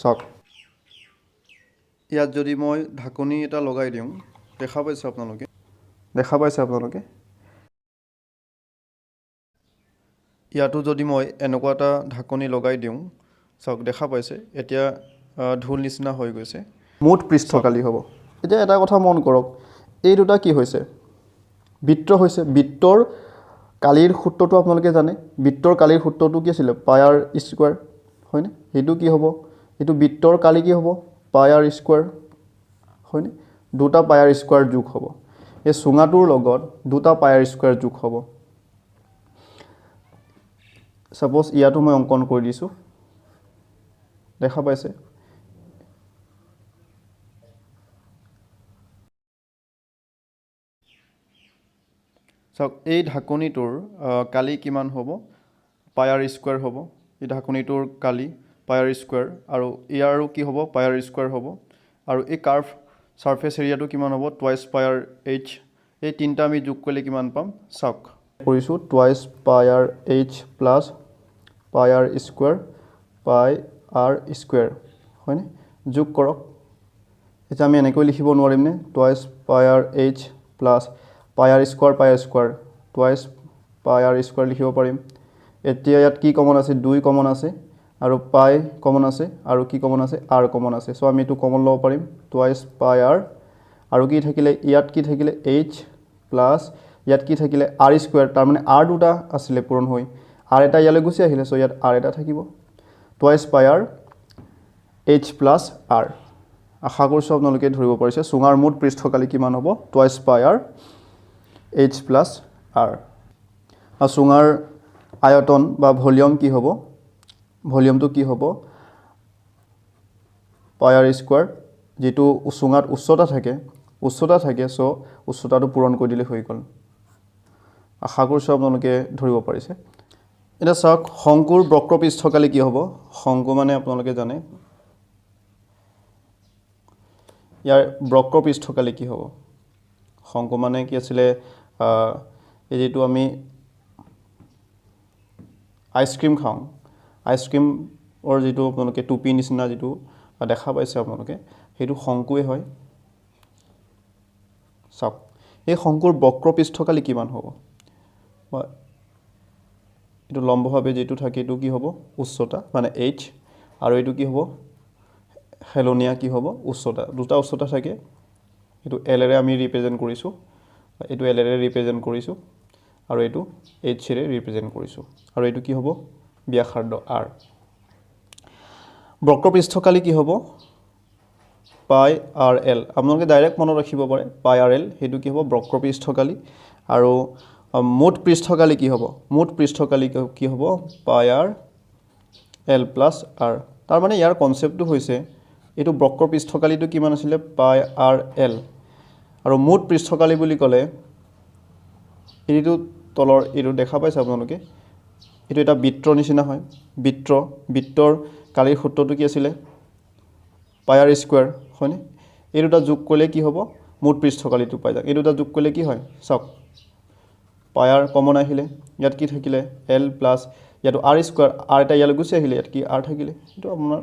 চাওক ইয়াত যদি মই ঢাকনি এটা লগাই দিওঁ দেখা পাইছে আপোনালোকে ইয়াতো যদি মই এনেকুৱা এটা ঢাকনি লগাই দিওঁ চাওক দেখা পাইছে এতিয়া ঢোল নিচিনা হৈ গৈছে মুঠ পৃষ্ঠকালি হ'ব এতিয়া এটা কথা মন কৰক এই দুটা কি হৈছে বৃত্ত হৈছে বৃত্তৰ কালিৰ সূত্ৰটো আপোনালোকে জানে বৃত্তৰ কালিৰ সূত্ৰটো কি আছিল পাই r স্কয়াৰ হয়নে হেতু কি হ'ব এটো বৃত্তৰ কালি কি হ'ব পাই r স্কয়াৰ হয়নে দুটা পাই r স্কয়াৰ যোগ হ'ব এই সুঙাটোৰ লগত দুটা পাই r স্কয়াৰ যোগ হ'ব সাপোজ ইয়াতো মই অঙ্কন কৰি দিছো দেখা পাইছে সক এই ঢাকনিটোৰ কালি কিমান হ'ব পাই আৰ স্কয়াৰ হ'ব এই ঢাকনিটোৰ কালি পাই আৰ স্কয়াৰ আৰু ইয়াৰো কি হ'ব পাই আৰ স্কয়াৰ হ'ব আৰু এই কাৰ্ভ সাৰফেস এৰিয়াটো কিমান হ'ব টুৱাইস পাই আৰ h এই তিনটা আমি যোগ কৰিলে কিমান পাম সক কৰিছো টুৱাইস পাই আৰ h প্লাস পাই আৰ স্কয়াৰ হয়নে যোগ কৰক এটা আমি এনেকৈ লিখিব নোৱাৰিম নে টুৱাইস পাই আৰ h প্লাস পাই আৰ স্কয়াৰ টুৱাইস পাই আৰ স্কয়াৰ লিখিব পাৰিম এতিয়া ইয়াত কি কমন আছে 2 কমন আছে আৰু পাই কমন আছে আৰু কি কমন আছে r কমন আছে সো আমি এটো কমন লব পাৰিম টুৱাইস পাই r আৰু কি থাকিলে ইয়াত কি থাকিলে h প্লাস ইয়াত কি থাকিলে r স্কয়াৰ তাৰ মানে r দুটা আছিল পূৰণ হৈ r এটা ইয়ালৈ গুছি আহিলে সো ইয়াত r এটা থাকিব টুৱাইস পাই r h প্লাস r আশা কৰিছো আপোনালোকে ধৰিব পাৰিছে সুঙাৰ মুঠ পৃষ্ঠকালি কিমান হ'ব টুৱাইস পাই r h plus r আৰু সুঙাৰ আয়তন বা ভলিউম কি হ'ব ভলিউমটো কি হ'ব পাই r স্কয়াৰ যেটো সুঙাত উচ্চতা থাকে সো উচ্চতাটো পূৰণ কৰি দিলে হৈ গল আশা কৰিছো আপোনালোকে ধৰিব পাৰিছে এটা চাওক শংকুৰ বক্ৰপৃষ্ঠকালি কি হ'ব শংকু মানে আপোনালোকে জানে ইয়াৰ বক্ৰপৃষ্ঠকালি কি হ'ব শংকু মানে কি আছিল এই যেটো আমি আইসক্রিম খাও আইসক্রিম অৰ যেটো আপোনালোকে টুপি নিচিনা যেটো দেখা পাইছে আপোনালোকে হেতু শংকুৱে হয় সক এই শংকুৰ বক্ৰপৃষ্ঠকালি কিমান হ'ব বা এটো লম্বভাৱে যেটো থাকে এটো কি হ'ব উচ্চতা মানে h আৰু এটো কি হ'ব হেলনিয়া কি হ'ব উচ্চতা দুটা উচ্চতা থাকে এটো l ৰে আমি ৰিপ্ৰেজেন্ট কৰিছো এটো l ৰে ৰিপ্ৰেজেন্ট কৰিছো আৰু এটো h ৰে ৰিপ্ৰেজেন্ট কৰিছো আৰু এটো কি হ'ব ব্যাসাৰ্ধ r বক্ৰপৃষ্ঠকালি কি হ'ব পাই r l আপোনালোকে ডাইৰেক্ট মনত ৰাখিব পাৰে পাই r l হেতু কি হ'ব বক্ৰপৃষ্ঠকালি আৰু মুঠ পৃষ্ঠকালি কি হ'ব মুঠ পৃষ্ঠকালি কি হ'ব পাই r l plus r তাৰ মানে ইয়াৰ কনসেপ্টটো হৈছে এটো বক্ৰপৃষ্ঠকালিটো কিমান আছিল পাই r l আৰু মুঠ পৃষ্ঠকালি বুলি ক'লে এটো তলৰ এটো দেখা পাইছে আপোনালোকে এটো এটা বৃত্তৰ নিচিনা হয় বৃত্তৰ কালিৰ সূত্ৰটো কি আছিল পাই r স্কয়াৰ হয়নে এই দুটা যোগ কৰিলে কি হ'ব মুঠ পৃষ্ঠকালিটো পাই যাক এই দুটা যোগ কৰিলে কি হয় চাওক পাই r কমন আহিলে ইয়াত কি থাকিলে l প্লাস ইয়াত r স্কয়াৰ r এটা ইয়ালৈ গুছি আহিলে ইয়াত কি r থাকিলে এটো আপোনাৰ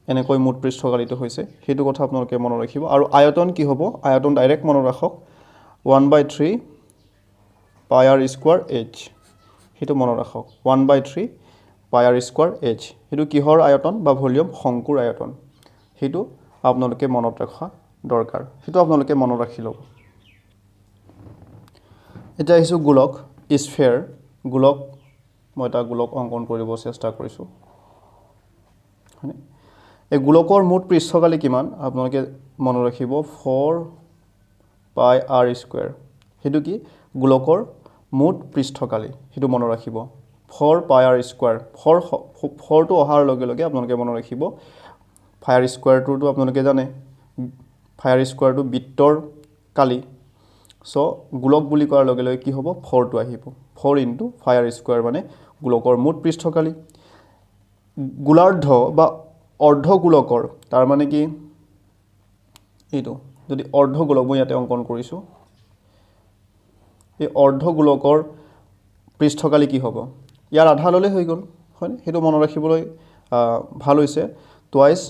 এনেকৈ মুঠ পৃষ্ঠকালিটো হৈছে হেতু কথা আপোনালোকে মনত ৰাখিব আৰু আয়তন কি হ'ব আয়তন ডাইৰেক্ট মনত ৰাখক 1/3 পাই r স্কয়াৰ h হেতু মনত ৰাখক 1/3 পাই r স্কয়াৰ h হেতু কিহৰ আয়তন বা ভলিউম শংকুৰ আয়তন হেতু আপোনালোকে মনত ৰাখা দৰকাৰ হেতু আপোনালোকে মনত ৰাখি লওক এটা হিসু গোলক স্ফিয়াৰ গোলক মই এটা গোলক অঙ্কন কৰিব চেষ্টা কৰিছো হয়নে এই গোলকৰ মুঠ পৃষ্ঠকালি কিমান আপোনালোকে মনত ৰাখিব 4 পাই r স্কয়াৰ হেতু কি গোলকৰ মুঠ পৃষ্ঠকালি হেতু মনত ৰাখিব 4 পাই r স্কয়াৰ 4 টো অহাৰ লগে লগে আপোনালোকে মনত ৰাখিব পাই r স্কয়াৰটো আপোনালোকে জানে পাই r স্কয়াৰটো বৃত্তৰ কালি সো গোলক বুলি কোৱাৰ লগে লগে কি হ'ব 4 টো আহিব 4 * পাই r স্কয়াৰ মানে গোলকৰ মুঠ পৃষ্ঠকালি গোলাৰ্ধ বা অৰ্ধ গোলকৰ তাৰ মানে কি এটো যদি অৰ্ধ গোলক মই ইয়াতে অঙ্কন কৰিছো এই অৰ্ধ গোলকৰ পৃষ্ঠকালি কি হ'ব ইয়াৰ আধা ললে হৈ গল হয় হেতু মনত ৰাখিবলৈ ভাল হৈছে টুৱাইস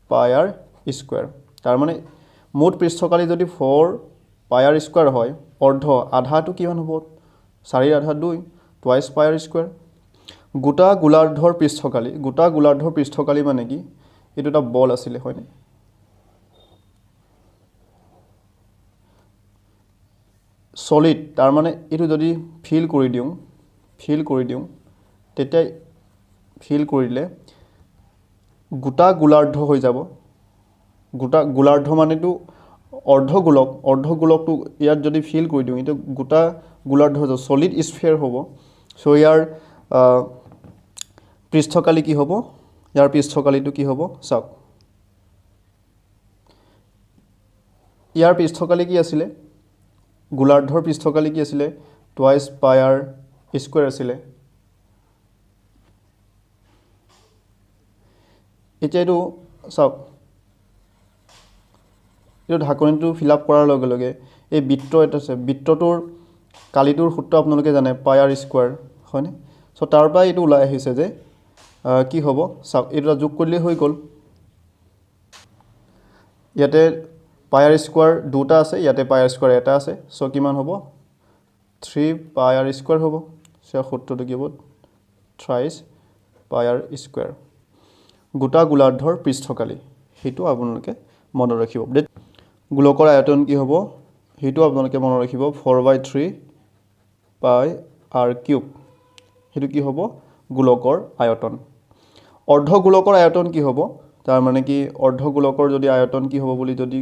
পাই r স্কয়াৰ তাৰ মানে মুঠ পৃষ্ঠকালি যদি 4 পাই r স্কয়াৰ হয় অৰ্ধ আধাটো কিমান হ'ব 4 ৰ আধা 2 টুৱাইস পাই r স্কয়াৰ গোটা গোলাৰ্ধৰ পৃষ্ঠকালি মানে কি এটো এটা বল আছিল হয়নে সলিড তাৰ মানে এটো যদি ফিল কৰি দিও তেতিয়া ফিল কৰিলে গোটা গোলাৰ্ধ হৈ যাব গোটা গোলাৰ্ধ মানেটো অৰ্ধ গোলকটো ইয়াত যদি ফিল কৰি দিও এটো গোটা গোলাৰ্ধ সলিড স্ফিয়াৰ হ'ব সো ইয়াৰ পৃষ্ঠকালি কি হ'ব ইয়াৰ পৃষ্ঠকালিটো কি হ'ব চাওক ইয়াৰ পৃষ্ঠকালি কি আছিলে গোলাৰ্ধৰ পৃষ্ঠকালি কি আছিলে টুৱাইছ পাই আৰ স্কুৱেৰ আছিলে এতিয়া এইটো চাওক এইটো ঢাকনিটো ফিল আপ কৰাৰ লগে লগে এই বৃত্ত এটা আছে বৃত্তটোৰ কালিটোৰ সূত্ৰ আপোনালোকে জানে পাই আৰ স্কুৱাৰ হয়নে চ' তাৰ পৰা এইটো ওলাই আহিছে যে কি হ'ব চাওক এইটো যোগ কৰিলে হৈ গ'ল ইয়াতে পাই আৰ স্কুৱাৰ দুটা আছে ইয়াতে পাই আৰ স্কুৱাৰ এটা আছে চ' কিমান হ'ব 3 পাই আৰ স্কুৱাৰ হ'ব চ' সূত্ৰটো কি হ'ব থ্ৰাইছ পাই আৰ স্কুৱাৰ গোটা গোলাৰ্ধৰ পৃষ্ঠকালি সেইটো আপোনালোকে মনত ৰাখিব গোলকৰ আয়তন কি হ'ব সেইটো আপোনালোকে মনত ৰাখিব 4/3 পাই আৰ কিউব সেইটো কি হ'ব গোলকৰ আয়তন অৰ্ধ গোলকৰ আয়তন কি হ'ব তাৰ মানে কি অৰ্ধ গোলকৰ যদি আয়তন কি হ'ব বুলি যদি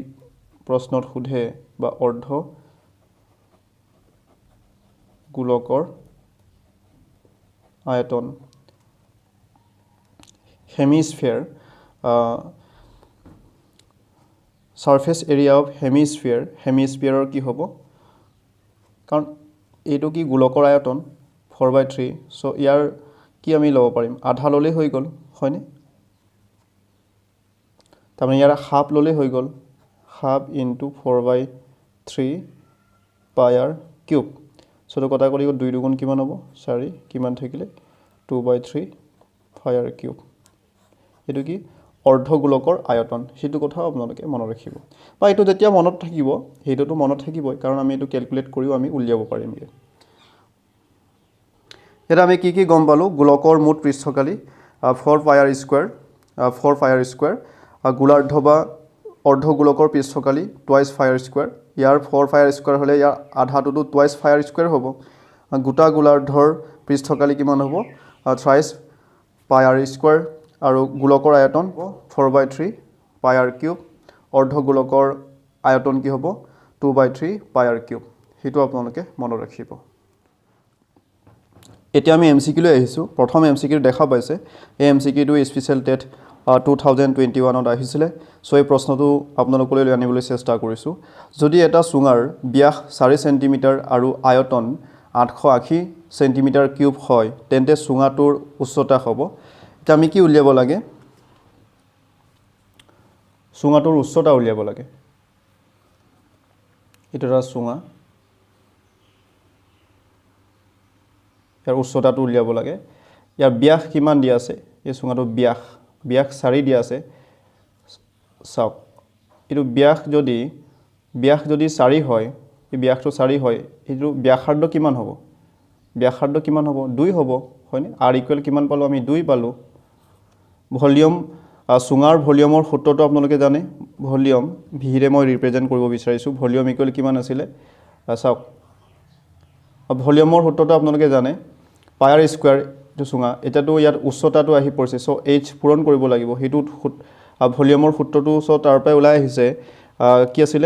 প্ৰশ্নত সোধে বা অৰ্ধ গোলকৰ আয়তন হেমিস্ফিয়াৰ সাৰফেস এৰিয়া অফ হেমিস্ফিয়াৰৰ কি হ'ব কাৰণ এইটো কি গোলকৰ আয়তন 4/3 সো ইয়াৰ কি আমি ল'ব পাৰিম আধা ল'লে হৈ গ'ল হয়নে তাৰমানে ইয়াৰ হাফ ল'লে হৈ গ'ল হাফ ইনটু 4/3 পাই আৰ কিউব সো কটা কৰি 2 দুগুণ কিমান হ'ব 4 কিমান থাকিলে 2/3 পাই আৰ কিউব এইটো কি অৰ্ধ গোলকৰ আয়তন সেইটো কথাও আপোনালোকে মনত ৰাখিব বা এইটো যেতিয়া মনত থাকিব সেইটোতো মনত থাকিবই কাৰণ আমি এইটো ক্যালকুলেট কৰিও আমি উলিয়াব পাৰিম এটা আমি কি গম পালো গোলকৰ মুঠ পৃষ্ঠকালি 4 পাই আৰ স্কুৱাৰ গোলাৰ্ধ বা অৰ্ধ গোলকৰ পৃষ্ঠকালি টুৱাইছ পাই আৰ স্কুৱাৰ ইয়াৰ 4 পাই আৰ স্কুৱাৰ হ'লে ইয়াৰ আধাটোতো টুৱাইছ পাই আৰ স্কুৱাৰ হ'ব গোটা গোলাৰ্ধৰ পৃষ্ঠকালি কিমান হ'ব থ্ৰাইছ পাই আৰ স্কুৱাৰ আৰু গোলকৰ আয়তন 4/3 পাই আৰ কিউব অৰ্ধ গোলকৰ আয়তন কি হ'ব 2/3 পাই আৰ কিউব সেইটো আপোনালোকে মনত ৰাখিব এতিয়া আমি এমসিকিউ লৈ আহিছো প্ৰথম এমসিকিউ দেখা পাইছে এই এমসিকিউটো স্পেশাল টেট 2021ত আহিছিলে সো এই প্ৰশ্নটো আপোনালোকলৈ লৈ আনিবলৈ চেষ্টা কৰিছো যদি এটা চুঙাৰ ব্যাস 4 সেন্টিমিটাৰ আৰু আয়তন 880 সেন্টিমিটাৰ কিউব হয় তেন্তে চুঙাটোৰ উচ্চতা হ'ব এটা আমি কি উলিয়াব লাগে চুঙাটোৰ উচ্চতা উলিয়াব লাগে এটা চুঙা ইয়াৰ উচ্চতাটো উলিয়াব লাগে ইয়াৰ ব্যাস কিমান দিয়া আছে এই চুঙাটোৰ ব্যাস 4 দিয়া আছে চাওক এইটো ব্যাস যদি 4 হয় এই ব্যাসটো 4 হয় এইটো ব্যাসাৰ্ধ কিমান হ'ব 2 হ'ব হয়নে r ইকুৱেল কিমান পালো আমি 2 পালো ভলিউম চুঙাৰ ভলিউমৰ সূত্ৰটো আপোনালোকে জানে ভলিউম ভিৰে মই ৰিপ্ৰেজেন্ট কৰিব বিচাৰিছো ভলিউম ইকুৱেল কিমান আছিল চাওক ভলিউমৰ সূত্ৰটো আপোনালোকে জানে পাই আৰ স্কুৱাৰ টো চুঙা এটাটো ইয়াত উচ্চতাটো আহি পৰিছে সো h পূৰণ কৰিব লাগিব হেতু ভলিউমৰ সূত্ৰটো সো তাৰ পৰা ওলাই আহিছে কি আছিল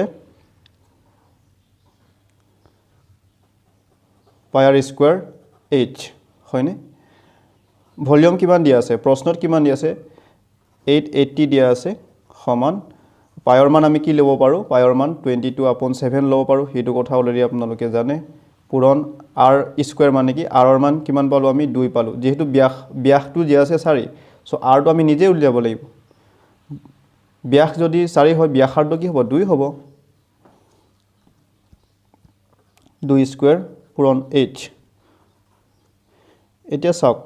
পাই আৰ স্কুৱাৰ h হয়নে ভলিউম কিমান দিয়া আছে প্ৰশ্নত কিমান দিয়া আছে 880 দিয়া আছে সমান পাইৰ মান আমি কি ল'ব পাৰো পাইৰ মান 22/7 ল'ব পাৰো হেতু কথা অলৰেডি আপোনালোকে জানে পূৰণ r স্কুৱাৰ মানে কি r ৰ মান কিমান পালো আমি 2 পালো যেহেতু ব্যাসটো দিয়া আছে 4 সো r টো আমি নিজে উলিয়াব লাগিব ব্যাস যদি 4 হয় ব্যাসাৰ্ধ কি হ'ব 2 হ'ব 2 স্কুৱাৰ পূৰণ h এতিয়া চাওক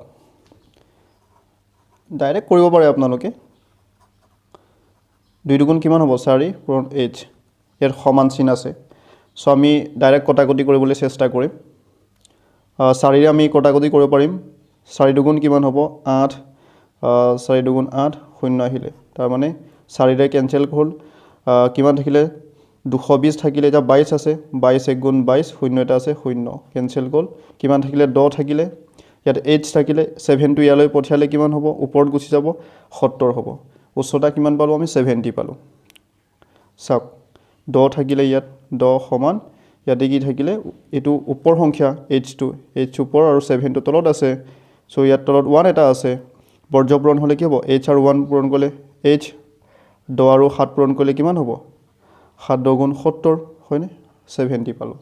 ডাইৰেক্ট কৰিব পাৰে আপোনালোকে 2 দুগুণ কিমান হ'ব 4 পূৰণ h ইয়াৰ সমান চিন আছে সো আমি ডাইৰেক্ট কটাকটি কৰিবলৈ চেষ্টা কৰিম 4 ৰে আমি কটাকটি কৰিব পাৰিম 4 দুগুণ কিমান হ'ব 8 4 দুগুণ 8 শূন্য আহিলে তাৰ মানে 4 ৰে কেনসেল হ'ল কিমান থাকিলে 220 থাকিলে এটা 22 আছে 22 1 গুণ 22 শূন্য এটা আছে শূন্য কেনসেল হ'ল কিমান থাকিলে 10 থাকিলে ইয়াত h থাকিলে 7 টো ইয়ালৈ পঠিয়ালে কিমান হ'ব ওপৰত গুছি যাব 70 হ'ব উচ্চতা কিমান পালো আমি 70 পালো চাওক 10 থাকিলে ইয়াত 10 সমান ইয়াতে কি থাকিলে এইটো ওপৰ সংখ্যা h ওপৰ আৰু 7 টো তলত আছে সো ইয়াত তলত 1 এটা আছে বৰ্জ্য পূৰণ হ'লে কি হ'ব h আৰু 1 পূৰণ কৰিলে h 10 আৰু 7 পূৰণ কৰিলে কিমান হ'ব 7 10 গুণ 70 হয়নে 70 পালো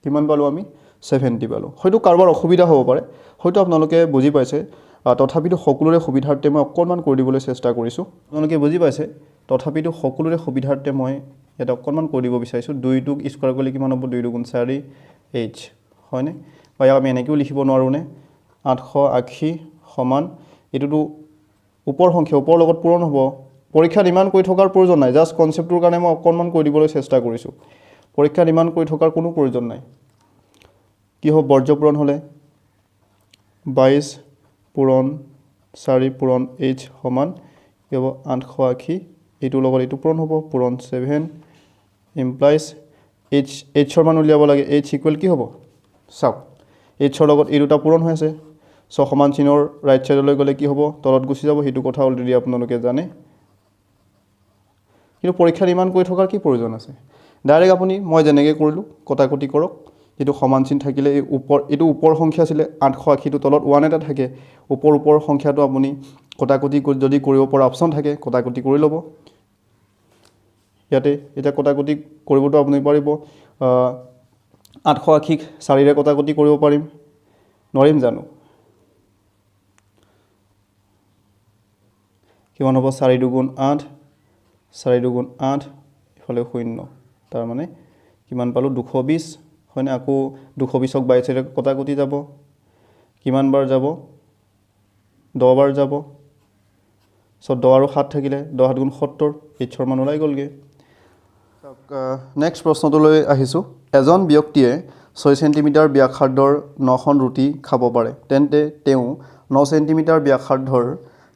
কিমান পালো আমি 70 পালো হয়তো কাৰোবাৰ অসুবিধা হ'ব পাৰে হয়তো আপোনালোকে বুজি পাইছে তথাপিতো সকলোৰে সুবিধাৰ্থে মই অকণমান কৰি দিবলৈ চেষ্টা কৰিছো আপোনালোকে বুজি পাইছে তথাপিতো সকলোৰে সুবিধাৰ্থে মই এটা অকণমান কৰি দিব বিচাৰিছো 2 টোক স্কয়াৰ কৰিলে কিমান হ'ব 2 গুণ 4 h হয়নে বা আমি এনেকেও লিখিব নোৱাৰো নে 880 সমান এটোটো ওপৰ সংখ্যা ওপৰ লগত পূৰণ হ'ব পৰীক্ষাত ইমান কৈ থকাৰ প্ৰয়োজন নাই জাস্ট কনসেপ্টৰ কাৰণে মই অকণমান কৈ দিবলৈ চেষ্টা কৰিছো পৰীক্ষাত ইমান কৈ থকাৰ কোনো প্ৰয়োজন নাই কি হ'ব বৰ্জ্য পূৰণ হ'লে 22 পূৰণ 4 পূৰণ h সমান কি হ'ব 880 এটো লগত এটো পূৰণ হ'ব পূৰণ 7 implies h ৰ মান উলিয়াব লাগে h ইকুৱেল কি হ'ব চাওক h ৰ লগত এই দুটা পূৰণ হৈ আছে সো সমান চিনৰ ৰাইট সাইডলৈ গলে কি হ'ব তলত গুচি যাব হেতু কথা অলৰেডি আপোনালোকে জানে কিন্তু পৰীক্ষাত ইমান কৈ থকাৰ কি প্ৰয়োজন আছে ডাইৰেক্ট আপুনি মই যেনেকৈ কৰিলো কটাকটি কৰক যেটো সমান চিন থাকিলে এই ওপৰ এটো ওপৰ সংখ্যা আছিল 880 টো তলত 1 এটা থাকে ওপৰ সংখ্যাটো আপুনি কটাকটি যদি কৰিব পৰা অপচন থাকে কটাকটি কৰি ল'ব ইয়াতে এটা কটাকটি কৰিবটো আপুনি পাৰিব 880 ক 4 ৰে কটাকটি কৰিব পাৰিম নৰিম জানো কিমান হ'ব 4 দুগুণ 8 4 দুগুণ 8 ইফালে 0 তাৰ মানে কিমান পালো 220 হয়নে আকৌ 220 ক 22 ৰে কটাকটি যাব কিমান বাৰ যাব 10 বাৰ যাব সো 10 আৰু 7 থাকিলে 10 গুণ 70 h ৰ মান ওলাই গলগে নেক্সট প্ৰশ্নটোলৈ আহিছো এজন ব্যক্তিয়ে 6 সেন্টিমিটাৰ ব্যাসাৰ্ধৰ 9খন ৰুটি খাব পাৰে তেন্তে তেওঁ 9 সেন্টিমিটাৰ ব্যাসাৰ্ধৰ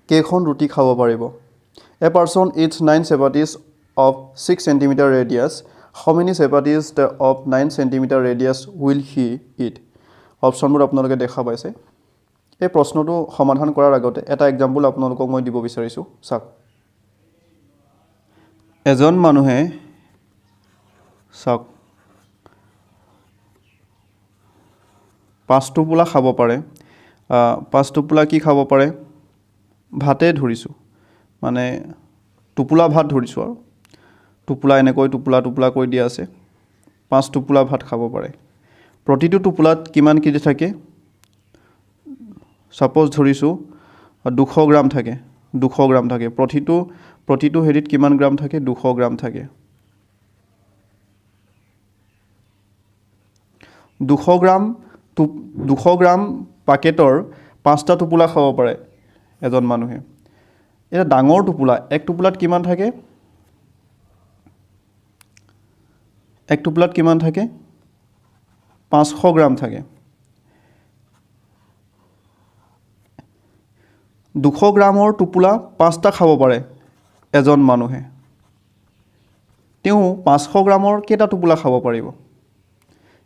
কেইখন ৰুটি খাব পাৰিব A person eats 9 chapatis of 6 centimeter radius. How many chapatis of 9 centimeter radius will he eat? অপচনবোৰ আপোনালোকে দেখা পাইছে এই প্ৰশ্নটো সমাধান কৰাৰ আগতে এটা এক্সাম্পল আপোনালোকক মই দিব বিচাৰিছো চাওক এজন মানুহে চাওক 5 টোপোলা খাব পাৰে 5 টোপোলা কি খাব পাৰে ভাতে ধৰিছো মানে টুপুলা ভাত ধৰিছো আৰু টুপুলা এনেকৈ টুপুলা কৈ দিয়া আছে 5 টুপুলা ভাত খাব পাৰে প্ৰতিটো টুপুলাত কিমান কেজি থাকে সাপোজ ধৰিছো 200 গ্ৰাম থাকে 200 গ্ৰাম থাকে প্ৰতিটো হেৰিত কিমান গ্ৰাম থাকে 200 গ্ৰাম থাকে 200 গ্ৰাম পাকেটৰ 5টা টুপুলা খাব পাৰে এজন মানুহে এটা ডাঙৰ টুপুলা এক টুপুলাত কিমান থাকে এক টুপুলাত কিমান থাকে 500 গ্ৰাম থাকে 200 গ্ৰামৰ টুপুলা 5টা খাব পাৰে এজন মানুহে তেও 500 গ্ৰামৰ কেটা টুপুলা খাব পাৰিব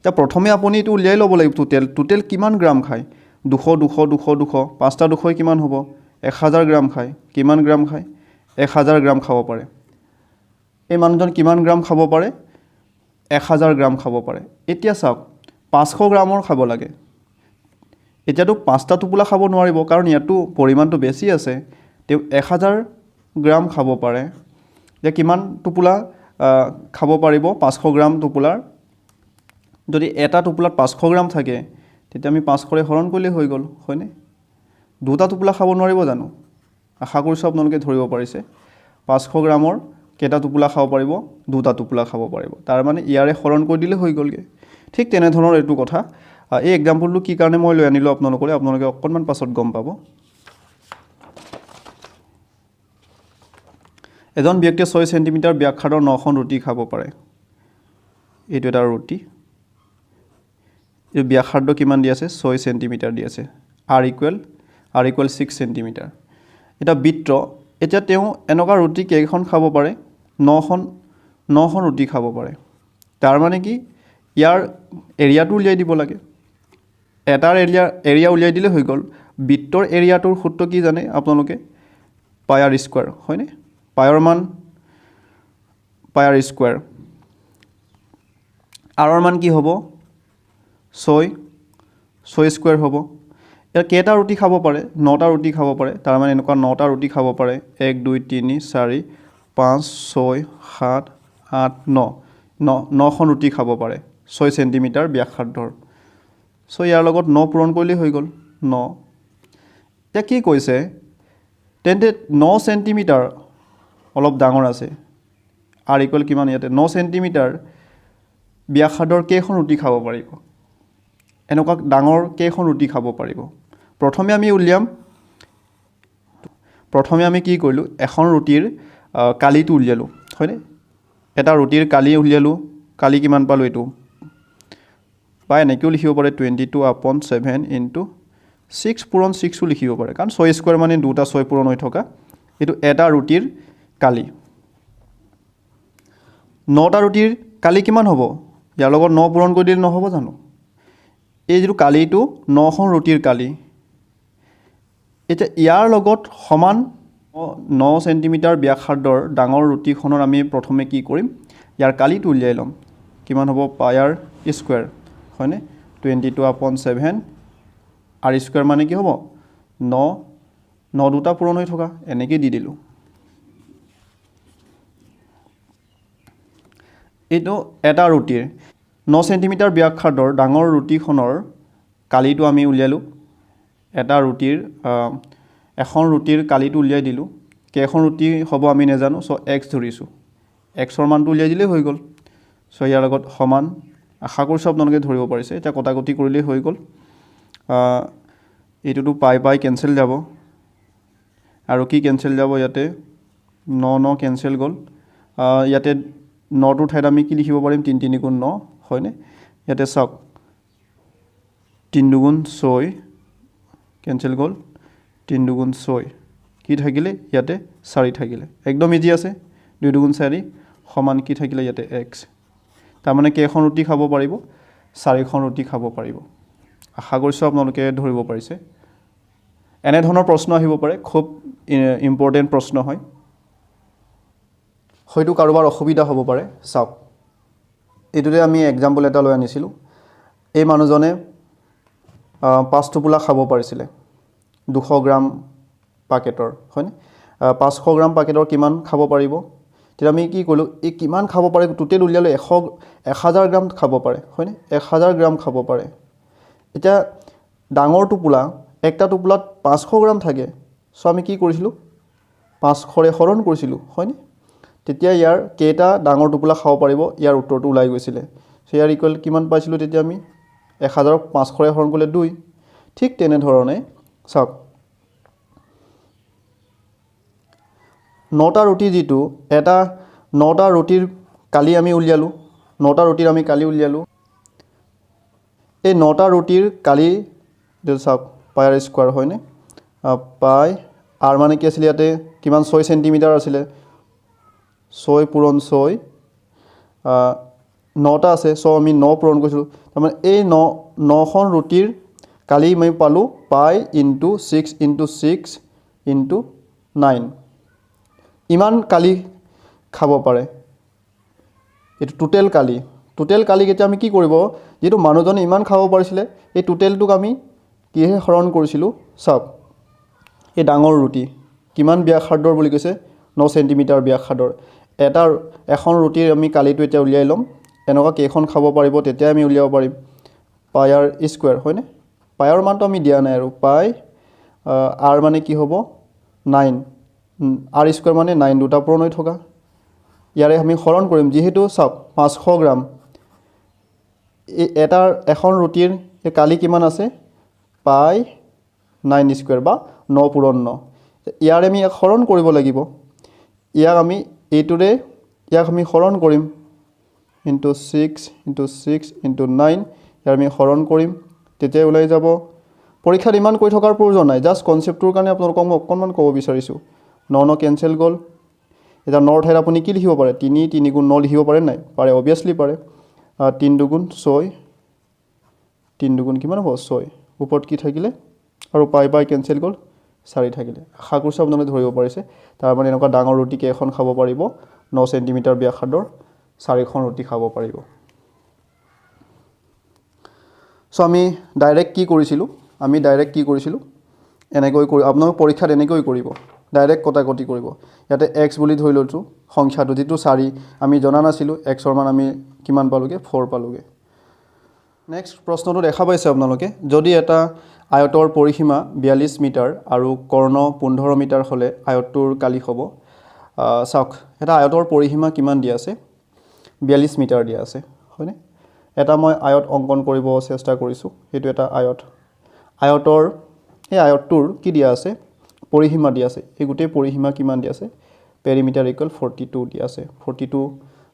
তা প্ৰথমে আপুনি এটো উলিয়াই ল'ব লাগিব টোটেল কিমান গ্ৰাম খায় 200 5টা 200 কিমান হ'ব 1000 গ্ৰাম খায় কিমান গ্ৰাম খায় 1000 গ্ৰাম খাব পাৰে এই মানুহজন কিমান গ্ৰাম খাব পাৰে 1000 গ্ৰাম খাব পাৰে এতিয়া চাওক 500 গ্ৰামৰ খাব লাগে এতিয়াটো 5টা টুপুলা খাব নোৱাৰিব কাৰণ ইয়াটো পৰিমাণটো বেছি আছে তেও 1000 গ্ৰাম খাব পাৰে যে কিমান টুপুলা খাব পাৰিব 500 গ্ৰাম টুপুলাৰ যদি এটা টুপুলাত 500 গ্ৰাম থাকে তেতিয়া আমি 500 ৰে হৰণ কৰিলে হৈ গল হয়নে দুটা টুপুলা খাব নোৱাৰিব জানো আশা কৰিছো আপোনালোকে ধৰিব পাৰিছে 500 গ্ৰামৰ কেটা টুপুলা খাব পাৰিব দুটা টুপুলা খাব পাৰিব তাৰ মানে ইয়াৰে হৰণ কৰি দিলে হৈ গলগে ঠিক তেনে ধৰণৰ এটো কথা এই এক্সাম্পলটো কি কাৰণে মই লৈ আনিলো আপোনালোকে অকণমান পাছত গম পাব এজন ব্যক্তিয়ে 6 সেন্টিমিটাৰ ব্যাসাৰ্ধৰ 9খন ৰুটি খাব পাৰে এইটো এটা ৰুটি এই ব্যাসাৰ্ধ কিমান দি আছে 6 সেন্টিমিটাৰ দি আছে r equal 6 সেন্টিমিটাৰ এটা বৃত্ত এতিয়া তেও এনেকা ৰুটি কেইখন খাব পাৰে 9খন ৰুটি খাব পাৰে তাৰ মানে কি ইয়াৰ এৰিয়াটো উলিয়াই দিব লাগে এটাৰ এৰিয়া উলিয়াই দিলে হৈ গল বৃত্তৰ এৰিয়াটোৰ সূত্ৰ কি জানে আপোনালোকে পাই r স্কয়াৰ হয়নে পাইৰ মান পাই r স্কয়াৰ আৰৰ মান কি হ'ব 6 স্কুৱেৰ হ'ব ইয়াৰ কেইটা ৰুটি খাব পাৰে 9টা ৰুটি খাব পাৰে তাৰ মানে এনেকুৱা 9টা ৰুটি খাব পাৰে 1 2 3 4 5 6 7 8 9 9খন ৰুটি খাব পাৰে 6 সেন্টিমিটাৰ ব্যাসাৰ্ধৰ সো ইয়াৰ লগত 9 পূৰণ কৰিলেই হৈ গ'ল 9 এতিয়া কি কৈছে তেন্তে 9 সেন্টিমিটাৰ অলপ ডাঙৰ আছে r ইকুৱেল কিমান ইয়াতে 9 সেন্টিমিটাৰ ব্যাসাৰ্ধৰ কেইখন ৰুটি খাব পাৰিব এনেকুৱা ডাঙৰ কেইখন ৰুটি খাব পাৰিব প্ৰথমে আমি কি কৰিলোঁ এখন ৰুটিৰ কালিটো উলিয়ালো হয়নে এটা ৰুটিৰ কালি উলিয়ালো কালি কিমান পালো এইটো বা এনেকেও লিখিব পাৰে 22/7 ইনটু 6 পূৰণ 6ও লিখিব পাৰে কাৰণ 6 স্কয়াৰ মানে দুটা 6 পূৰণ হৈ থকা এইটো এটা ৰুটিৰ কালি 9টা ৰুটিৰ কালি কিমান হ'ব ইয়াৰ লগত 9 পূৰণ কৰি দিলে নহ'ব জানো এই যেটো কালিটো 9খন ৰুটিৰ কালি এটা ইয়াৰ লগত সমান 9 সেন্টিমিটাৰ ব্যাসাৰ্ধৰ ডাঙৰ ৰুটিখনৰ আমি প্ৰথমে কি কৰিম ইয়াৰ কালিটো উলিয়াই লম কিমান হ'ব পায়াৰ স্কয়াৰ হয়নে 22/7 r স্কয়াৰ মানে কি হ'ব 9 দুটা পূৰণ হৈ থকা এনেকৈ দি দিলোঁ এইটো এটা ৰুটিৰ 9 সেন্টিমিটাৰ ব্যাসাৰ্ধৰ ডাঙৰ ৰুটিখনৰ কালিটো আমি উলিয়ালোঁ এটা ৰুটিৰ এখন ৰুটিৰ কালিটো উলিয়াই দিলোঁ কেইখন ৰুটি হ'ব আমি নাজানো সো x ধৰিছোঁ x ৰ মানটো উলিয়াই দিলেই হৈ গ'ল সো ইয়াৰ লগত সমান আশা কৰিছোঁ আপোনালোকে ধৰিব পাৰিছে এটা কটাকটি কৰিলেই হৈ গ'ল এইটোটো পাই কেনসেল যাব আৰু কি কেনসেল যাব ইয়াতে 9 কেনসেল গ'ল ইয়াতে 9টোৰ ঠাইত আমি কি লিখিব পাৰিম 3 3 গুণ 9 হয়নে ইয়াতে চাওক 3 2 গুণ 6 কেনসেল গ'ল 3 2 গুণ 6 কি থাকিলে ইয়াতে 4 থাকিলে একদম ইজি আছে 2 2 গুণ 4 সমান কি থাকিলে ইয়াতে x তাৰ মানে কেইখন ৰুটি খাব পাৰিব 4খন ৰুটি খাব পাৰিব আশা কৰিছোঁ আপোনালোকে ধৰিব পাৰিছে এনে ধৰণৰ প্ৰশ্ন আহিব পাৰে খুব ইম্পৰ্টেন্ট প্ৰশ্ন হয় হয়তো কাৰোবাৰ অসুবিধা হ'ব পাৰে চাওক এটোতে আমি এক্সাম্পল এটা লৈ আনিছিলোঁ এই মানুহজনে 5 টোপোলা খাব পাৰিছিলে 200 গ্ৰাম পেকেটৰ হয়নে 500 গ্ৰাম পেকেটৰ কিমান খাব পাৰিব তেতিয়া আমি কি কলো এই কিমান খাব পাৰে টোটেল উলিয়ালে 1000 গ্ৰাম খাব পাৰে হয়নে 1000 গ্ৰাম খাব পাৰে এটা ডাঙৰ টোপোলা একটা টোপোলাত 500 গ্ৰাম থাকে সো আমি কি কৰিছিলো 500 ৰে হৰণ কৰিছিলো হয়নে তেতিয়া ইয়াৰ কেটা ডাঙৰ টোপোলা খাব পাৰিব ইয়াৰ উত্তৰটো ওলাই গৈছিলে সো ইয়াৰ ইকুৱেল কিমান পাইছিলো তেতিয়া আমি 1000ক 500 ৰে হৰণ কৰিলে 2 ঠিক তেনে ধৰণে চাওক 9টা ৰুটি যেটো এটা 9টা ৰুটিৰ কালি আমি উলিয়ালো 9টা ৰুটিৰ আমি কালি উলিয়ালো এই 9টা ৰুটিৰ কালি দেল চাওক পায়াৰ স্কয়াৰ হয়নে পাই r মানে কি আছিল ইয়াতে কিমান 6 সেন্টিমিটাৰ আছিল 6 পূৰণ 6 9টা আছে সো আমি 9 পূৰণ কৰিছো তাৰ মানে এই 9খন ৰুটিৰ কালি মই পালো পাই ইনটু 6 ইনটু 6 ইনটু 9 ইমান কালি খাব পাৰে এটো টোটেল কালি কেতিয়া আমি কি কৰিব যেটো মানুহজনে ইমান খাব পাৰিছিলে এই টোটেলটোক আমি কিহে হৰণ কৰিছিলো চাওক এই ডাঙৰ ৰুটি কিমান ব্যাসাৰ্ধৰ বুলি কৈছে 9 সেন্টিমিটাৰ ব্যাসাৰ্ধৰ এখন ৰুটিৰ আমি কালিটো এতিয়া উলিয়াই লম এনেকুৱা কেইখন খাব পাৰিব তেতিয়া আমি উলিয়াব পাৰিম পায়াৰ স্কয়াৰ হয়নে পায়াৰ মানটো আমি দিয়া নাই আৰু পাই r মানে কি হ'ব 9 r স্কয়াৰ মানে 9 দুটা পূৰণ হৈ থকা ইয়াৰে আমি হৰণ কৰিম যেহেতু চাওক 500 গ্ৰাম এখন ৰুটিৰ কালি কিমান আছে পাই 9 স্কয়াৰ বা 9 পূৰণ 9 ইয়াৰে আমি হৰণ কৰিব লাগিব ইয়াক আমি এইটোৰে ইয়াক আমি হৰণ কৰিম ইনটু 6 ইনটু 6 ইনটু 9 ইয়াৰ আমি হৰণ কৰিম তেতিয়া ওলাই যাব পৰীক্ষাত ইমান কৈ থকাৰ প্ৰয়োজন নাই জাস্ট কনসেপ্টৰ কাৰণে আপোনালোকক মই অকনমান ক'ব বিচাৰিছো 9 কেনসেল গ'ল এটা 9 ঠাইত আপুনি কি লিখিব পাৰে 3 3 গুণ 9 লিখিব পাৰে নাই পাৰে অবিয়াসলি পাৰে 3 2 গুণ 6 3 2 গুণ কিমান হ'ব 6 ওপৰত কি থাকিলে আৰু পাই কেনসেল গ'ল 4 থাকিলে আশা কৰিছো আপোনালোকে ধৰিব পাৰিছে তাৰ মানে এনেকুৱা ডাঙৰ ৰুটি কেইখন খাব পাৰিব 9 সেন্টিমিটাৰ ব্যাসাৰ্ধৰ 4খন ৰুটি খাব পাৰিব চ' আমি ডাইৰেক্ট কি কৰিছিলোঁ এনেকৈ কৰি আপোনালোক পৰীক্ষাত এনেকৈ কৰিব ডাইৰেক্ট কটাকটি কৰিব ইয়াতে x বুলি ধৰি লৈছোঁ সংখ্যাটো যিটো 4 আমি জনা নাছিলোঁ xৰ মান আমি কিমান পালোগে 4 পালোগে নেক্সট প্ৰশ্নটো দেখা পাইছে আপোনালোকে যদি এটা আয়তৰ পৰিসীমা 42 মিটাৰ আৰু কৰ্ণ 15 মিটাৰ হ'লে আয়তটোৰ কালি হ'ব চাওক এটা আয়তৰ পৰিসীমা কিমান দিয়া আছে 42 মিটাৰ দিয়া আছে হয়নে এটা মই আয়ত অংকন কৰিব চেষ্টা কৰিছোঁ সেইটো এটা আয়তৰ এই আয়তটোৰ কি দিয়া আছে পৰিসীমা দিয়া আছে এই গোটেই পৰিসীমা কিমান দিয়া আছে পেৰিমিটাৰ ইকুৱেল 42 দিয়া আছে 42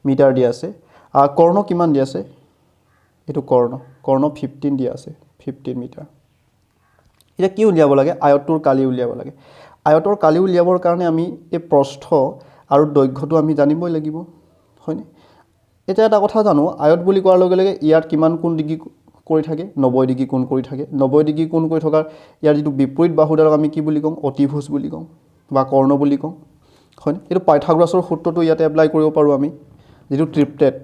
মিটাৰ দিয়া আছে আৰু কৰ্ণ কিমান দিয়া আছে এইটো কৰ্ণ 15 দিয়া আছে 15 মিটাৰ এটা কি উলিয়াব লাগে আয়তটোৰ কালি উলিয়াব লাগে আয়তৰ কালি উলিয়াবৰ কাৰণে আমি এই প্ৰস্থ আৰু দৈৰ্ঘ্যটো আমি জানিবই লাগিব হয়নে এটা কথা জানো আয়ত বুলি কোৱাৰ লগে লগে ইয়াত কিমান কোণ ডিগ্ৰী কৰি থাকে 90 ডিগ্ৰী কোণ কৰি থাকে 90 ডিগ্ৰী কোণ কৰি থকাৰ ইয়াৰ যিটো বিপৰীত বাহুডালক আমি কি বুলি কওঁ অতিভুজ বুলি কওঁ বা কৰ্ণ বুলি কওঁ হয়নে এইটো পাইথাগোৰাছৰ সূত্ৰটো ইয়াতে এপ্লাই কৰিব পাৰোঁ আমি যিটো ট্ৰিপলেট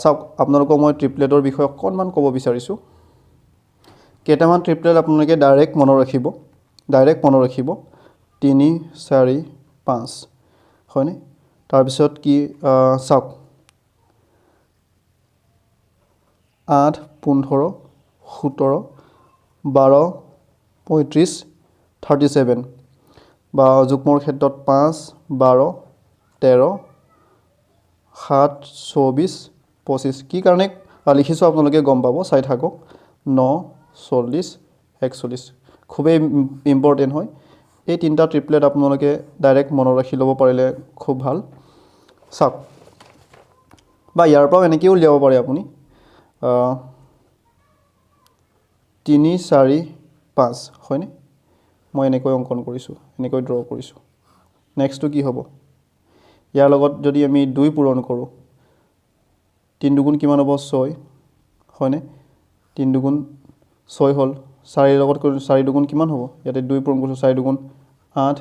চাওক আপোনালোকক মই ট্ৰিপলেটৰ বিষয়ে অকণমান ক'ব বিচাৰিছোঁ কেইটামান ট্ৰিপলেট আপোনালোকে ডাইৰেক্ট মনত ৰাখিব 3 4 5 হয়নে তাৰপিছত কি চাওক 8 15 17 12 35 37 বা যুগ্মৰ ক্ষেত্ৰত 5 12 13 7 24 25 কি কাৰণে লিখিছোঁ আপোনালোকে গম পাব চাই থাকক 9 40 41 খুবেই ইম্পৰ্টেণ্ট হয় এই তিনিটা ট্ৰিপলেট আপোনালোকে ডাইৰেক্ট মনত ৰাখি ল'ব পাৰিলে খুব ভাল চাওক বা ইয়াৰ পৰাও এনেকৈও উলিয়াব পাৰে আপুনি 3 4 5 হয়নে মই এনেকৈ অংকন কৰিছোঁ এনেকৈ ড্ৰ কৰিছোঁ নেক্সটটো কি হ'ব ইয়াৰ লগত যদি আমি 2 পূৰণ কৰোঁ 3 দুগুণ কিমান হ'ব 6 হয়নে 3 দুগুণ 6 হ'ল 4 লগত 4 দুগুণ কিমান হ'ব ইয়াতে 2 পূৰণ কৰিছোঁ 4 দুগুণ 8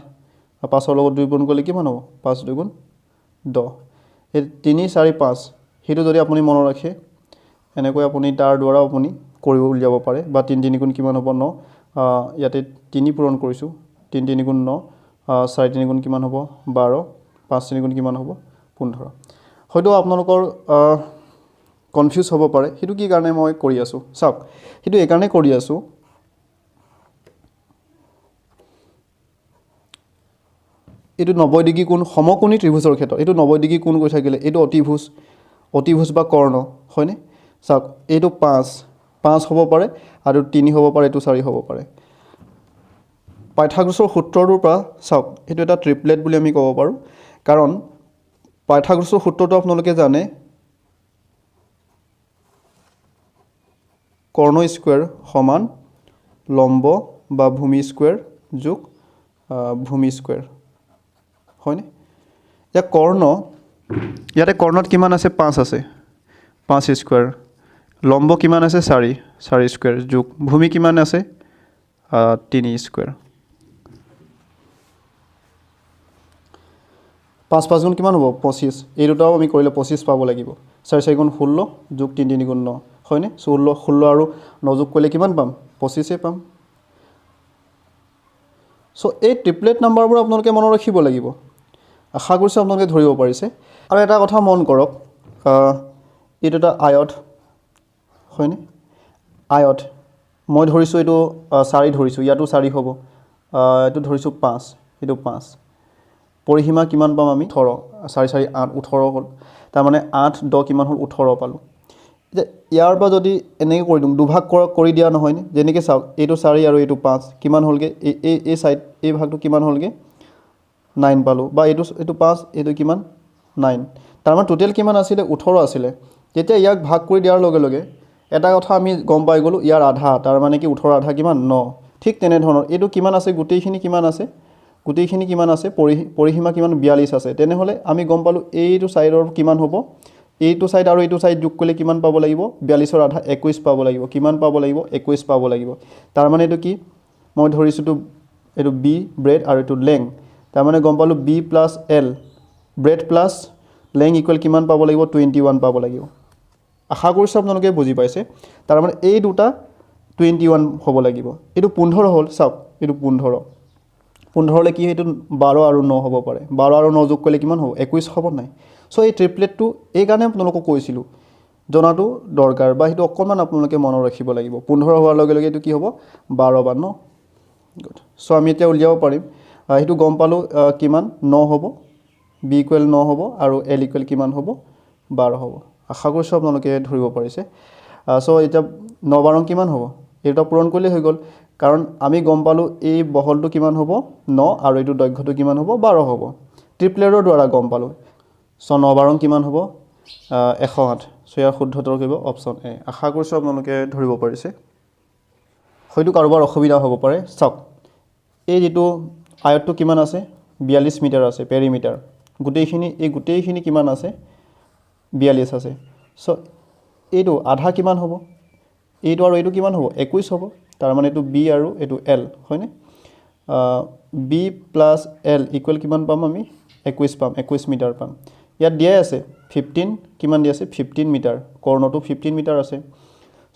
আৰু 5ৰ লগত 2 পূৰণ কৰিলে কিমান হ'ব 5 দুগুণ 10 এই 3 4 5 সেইটো যদি আপুনি মনত ৰাখে এনেকৈ আপুনি তাৰ দ্বাৰা আপুনি কৰিব উলিয়াব পাৰে বা 3 3 গুণ কিমান হ'ব 9 ইয়াতে 3 পূৰণ কৰিছোঁ 3 3 গুণ 9 4 3 গুণ কিমান হ'ব 12 5 3 গুণ কিমান হ'ব 15 হয়তো আপোনালোকৰ কনফিউজ হ'ব পাৰে সেইটো কি কাৰণে মই কৰি আছোঁ চাওক সেইটো এই কাৰণে কৰি আছোঁ এইটো 90 ডিগ্ৰী কোণ সমকোণী ত্ৰিভুজৰ ক্ষেত্ৰত এইটো 90 ডিগ্ৰী কোণ গৈ থাকিলে এইটো অতিভুজ বা কৰ্ণ হয়নে চাওক এইটো 5 হ'ব পাৰে আৰু 3 হ'ব পাৰে এইটো 4 হ'ব পাৰে পাইথাগোৰাছৰ সূত্ৰটোৰ পৰা চাওক এইটো এটা ট্ৰিপলেট বুলি আমি ক'ব পাৰোঁ কাৰণ পাইথাগোৰাছৰ সূত্ৰটো আপোনালোকে জানে কৰ্ণ স্কুৱেৰ সমান লম্ব বা ভূমি স্কুৱেৰ যোগ ভূমি স্কুৱেৰ হয়নে ইয়াতে কৰ্ণত কিমান আছে 5 আছে 5 স্কুৱেৰ লম্ব কিমান আছে 4 স্কুৱেৰ যোগ ভূমি কিমান আছে 3 স্কুৱেৰ 5 5 গুণ কিমান হ'ব 25 এই দুটাও আমি কৰিলে 25 পাব লাগিব 4 4 গুণ 16 যোগ 3 3 গুণ 9 হয়নে 16 আৰু 9 যোগ কৰিলে কিমান পাম 25 পাম চ' এই ট্ৰিপলেট নাম্বাৰবোৰ আপোনালোকে মনত ৰাখিব লাগিব আশা কৰিছোঁ আপোনালোকে ধৰিব পাৰিছে আৰু এটা কথা মন কৰক এইটো এটা আয়ত হয়নে আয়ত মই ধৰিছোঁ এইটো 4 ধৰিছোঁ ইয়াতো 4 হ'ব এইটো ধৰিছোঁ 5 এইটো 5 পৰিসীমা কিমান পাম আমি 18 4 4 8 18 হ'ল তাৰমানে 8 10 কিমান হ'ল 18 পালোঁ এতিয়া ইয়াৰ পৰা যদি এনেকৈ কৰি দিওঁ দুভাগ কৰি দিয়া নহয়নে যেনেকৈ চাওক এইটো 4 আৰু এইটো 5 কিমান হ'লগৈ এই সাইড এই ভাগটো কিমান হ'লগৈ 9 পালোঁ বা এইটো 5 এইটো কিমান 9 তাৰমানে টোটেল কিমান আছিলে 18 আছিলে যেতিয়া ইয়াক ভাগ কৰি দিয়াৰ লগে লগে এটা কথা আমি গম পাই গ'লোঁ ইয়াৰ আধা তাৰমানে কি 18 আধা কিমান 9 ঠিক তেনেধৰণৰ এইটো কিমান আছে গোটেইখিনি কিমান আছে পৰিসীমা কিমান 42 আছে তেনেহ'লে আমি গম পালোঁ এইটো ছাইডৰ কিমান হ'ব এইটো ছাইড আৰু এইটো ছাইড যোগ কৰিলে কিমান পাব লাগিব 42ৰ আধা 21 পাব লাগিব কিমান পাব লাগিব 21 পাব লাগিব তাৰমানে এইটো কি মই ধৰিছোঁ এইটো বি ব্ৰেড আৰু এইটো লেং তাৰমানে গম পালোঁ বি + এল ব্ৰেড + লেং ইকুৱেল কিমান পাব লাগিব 21 পাব লাগিব আশা কৰিছোঁ আপোনালোকে বুজি পাইছে তাৰমানে এই দুটা 21 হ'ব লাগিব এইটো 15 হ'ল চাওক এইটো 15লৈ কি সেইটো 12 আৰু 9 হ'ব পাৰে 12 আৰু 9 যোগ কৰিলে কিমান হ'ব 21 হ'ব নাই চ' এই ট্ৰিপলেটটো এইকাৰণে আপোনালোকক কৈছিলোঁ জনাটো দৰকাৰ বা সেইটো অকণমান আপোনালোকে মনত ৰাখিব লাগিব 15 হোৱাৰ লগে লগে এইটো কি হ'ব 12 বা 9 গুড চ' আমি এতিয়া উলিয়াব পাৰিম সেইটো গম পালোঁ কিমান 9 হ'ব বি ইকুৱেল 9 হ'ব আৰু এল ইকুৱেল কিমান হ'ব 12 হ'ব আশা কৰিছোঁ আপোনালোকে ধৰিব পাৰিছে চ' এতিয়া 9 12 কিমান হ'ব এইটা পূৰণ কৰিলে হৈ গ'ল কাৰণ আমি গম পালোঁ এই বহলটো কিমান হ'ব 9 আৰু এইটো দৈৰ্ঘ্যটো কিমান হ'ব 12 হ'ব ট্ৰিপলেটৰ দ্বাৰা গম পালোঁ চ' 9 12 কিমান হ'ব 108 চ' ইয়াৰ শুদ্ধ উত্তৰ কৰিব অপশ্যন এ আশা কৰিছোঁ আপোনালোকে ধৰিব পাৰিছে হয়তো কাৰোবাৰ অসুবিধা হ'ব পাৰে চাওক এই যেটো আয়তটো কিমান আছে 42 মিটাৰ আছে পেৰিমিটাৰ গোটেইখিনি কিমান আছে 42 আছে চ' এইটো আধা কিমান হ'ব এইটো আৰু এইটো কিমান হ'ব 21 হ'ব তাৰ মানে এইটো বি আৰু এইটো এল হয়নে বি প্লাছ এল ইকুৱেল কিমান পাম আমি 21 পাম 21 মিটাৰ পাম ইয়াত দিয়াই আছে 15 কিমান দি আছে 15 মিটাৰ কৰ্ণটো 15 মিটাৰ আছে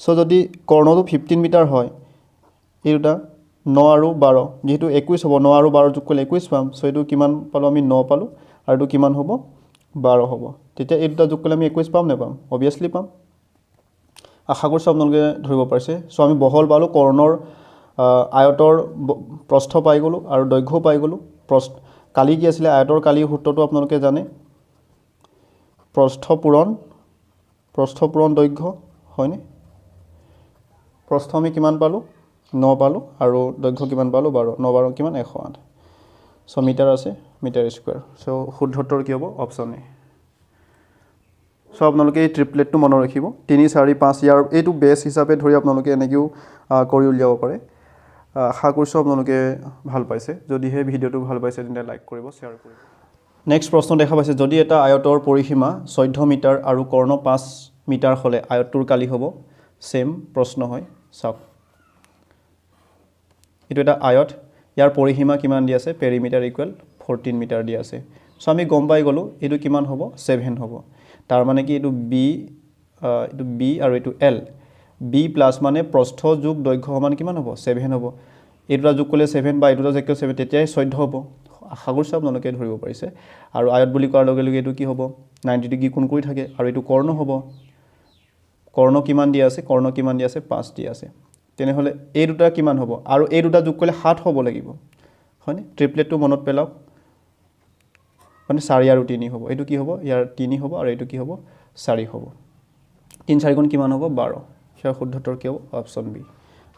চ' যদি কৰ্ণটো 15 মিটাৰ হয় এই দুটা 9 আৰু 12 যেহেতু 21 হ'ব 9 আৰু 12 যোগ কৰিলে 21 পাম চ' এইটো কিমান পালোঁ আমি 9 পালোঁ আৰু এইটো কিমান হ'ব 12 হ'ব তেতিয়া এই দুটা যোগ কৰিলে আমি 21 পাম নেপাম অবভিয়াছলি পাম আশা কৰিছোঁ আপোনালোকে ধৰিব পাৰিছে চ' আমি বহল পালোঁ কৰ্ণৰ আয়তৰ প্ৰস্থ পাই গ'লোঁ আৰু দৈৰ্ঘ্য পাই গ'লোঁ কালি কি আছিলে আয়তৰ কালিৰ সূত্ৰটো আপোনালোকে জানে প্ৰস্থ পূৰণ দৈৰ্ঘ্য হয়নে প্ৰস্থ আমি কিমান পালোঁ 9 পালোঁ আৰু দৈৰ্ঘ্য কিমান পালোঁ 12 9 12 কিমান 108 চ' মিটাৰ আছে মিটাৰ স্কুৱেৰ চ' শুদ্ধ উত্তৰ কি হ'ব অপশ্যন এ চ' আপোনালোকে এই ট্ৰিপলেটটো মনত ৰাখিব 3 4 5 ইয়াৰ এইটো বেছ হিচাপে ধৰি আপোনালোকে এনেকৈও কৰি উলিয়াব পাৰে আশা কৰিছোঁ আপোনালোকে ভাল পাইছে যদিহে ভিডিঅ'টো ভাল পাইছে তেন্তে লাইক কৰিব শ্বেয়াৰ কৰিব নেক্সট প্ৰশ্ন দেখা পাইছে যদি এটা আয়তৰ পৰিসীমা 14 মিটাৰ আৰু কৰ্ণ 5 মিটাৰ হ'লে আয়তটোৰ কালি হ'ব সেম প্ৰশ্ন হয় চাওক এইটো এটা আয়ত ইয়াৰ পৰিসীমা কিমান দি আছে পেৰিমিটাৰ ইকুৱেল 14 মিটাৰ দি আছে চ' আমি গম পাই গ'লোঁ এইটো কিমান হ'ব 7 হ'ব তাৰ মানে কি এইটো বি আৰু এইটো এল বি প্লাছ মানে প্ৰস্থ যোগ দৈৰ্ঘ্য সমান কিমান হ'ব 7 হ'ব এই দুটা যোগ কৰিলে 7 বা এই দুটা যোগ কৰিলে 7 তেতিয়াই 14 হ'ব আশা কৰিছোঁ আপোনালোকে ধৰিব পাৰিছে আৰু আয়ত বুলি কোৱাৰ লগে লগে এইটো কি হ'ব 90 ডিগ্ৰী কোণ কৰি থাকে আৰু এইটো কৰ্ণ হ'ব কৰ্ণ কিমান দি আছে 5 দি আছে তেনেহ'লে এই দুটা কিমান হ'ব আৰু এই দুটা যোগ কৰিলে 7 হ'ব লাগিব হয়নে ট্ৰিপলেটটো মনত পেলাওক মানে 4 আৰু 3 হ'ব এইটো কি হ'ব ইয়াৰ 3 হ'ব আৰু এইটো কি হ'ব 4 হ'ব 3 4 গুণ কিমান হ'ব 12 ইয়াৰ শুদ্ধ উত্তৰ কি হ'ব অপশ্যন বি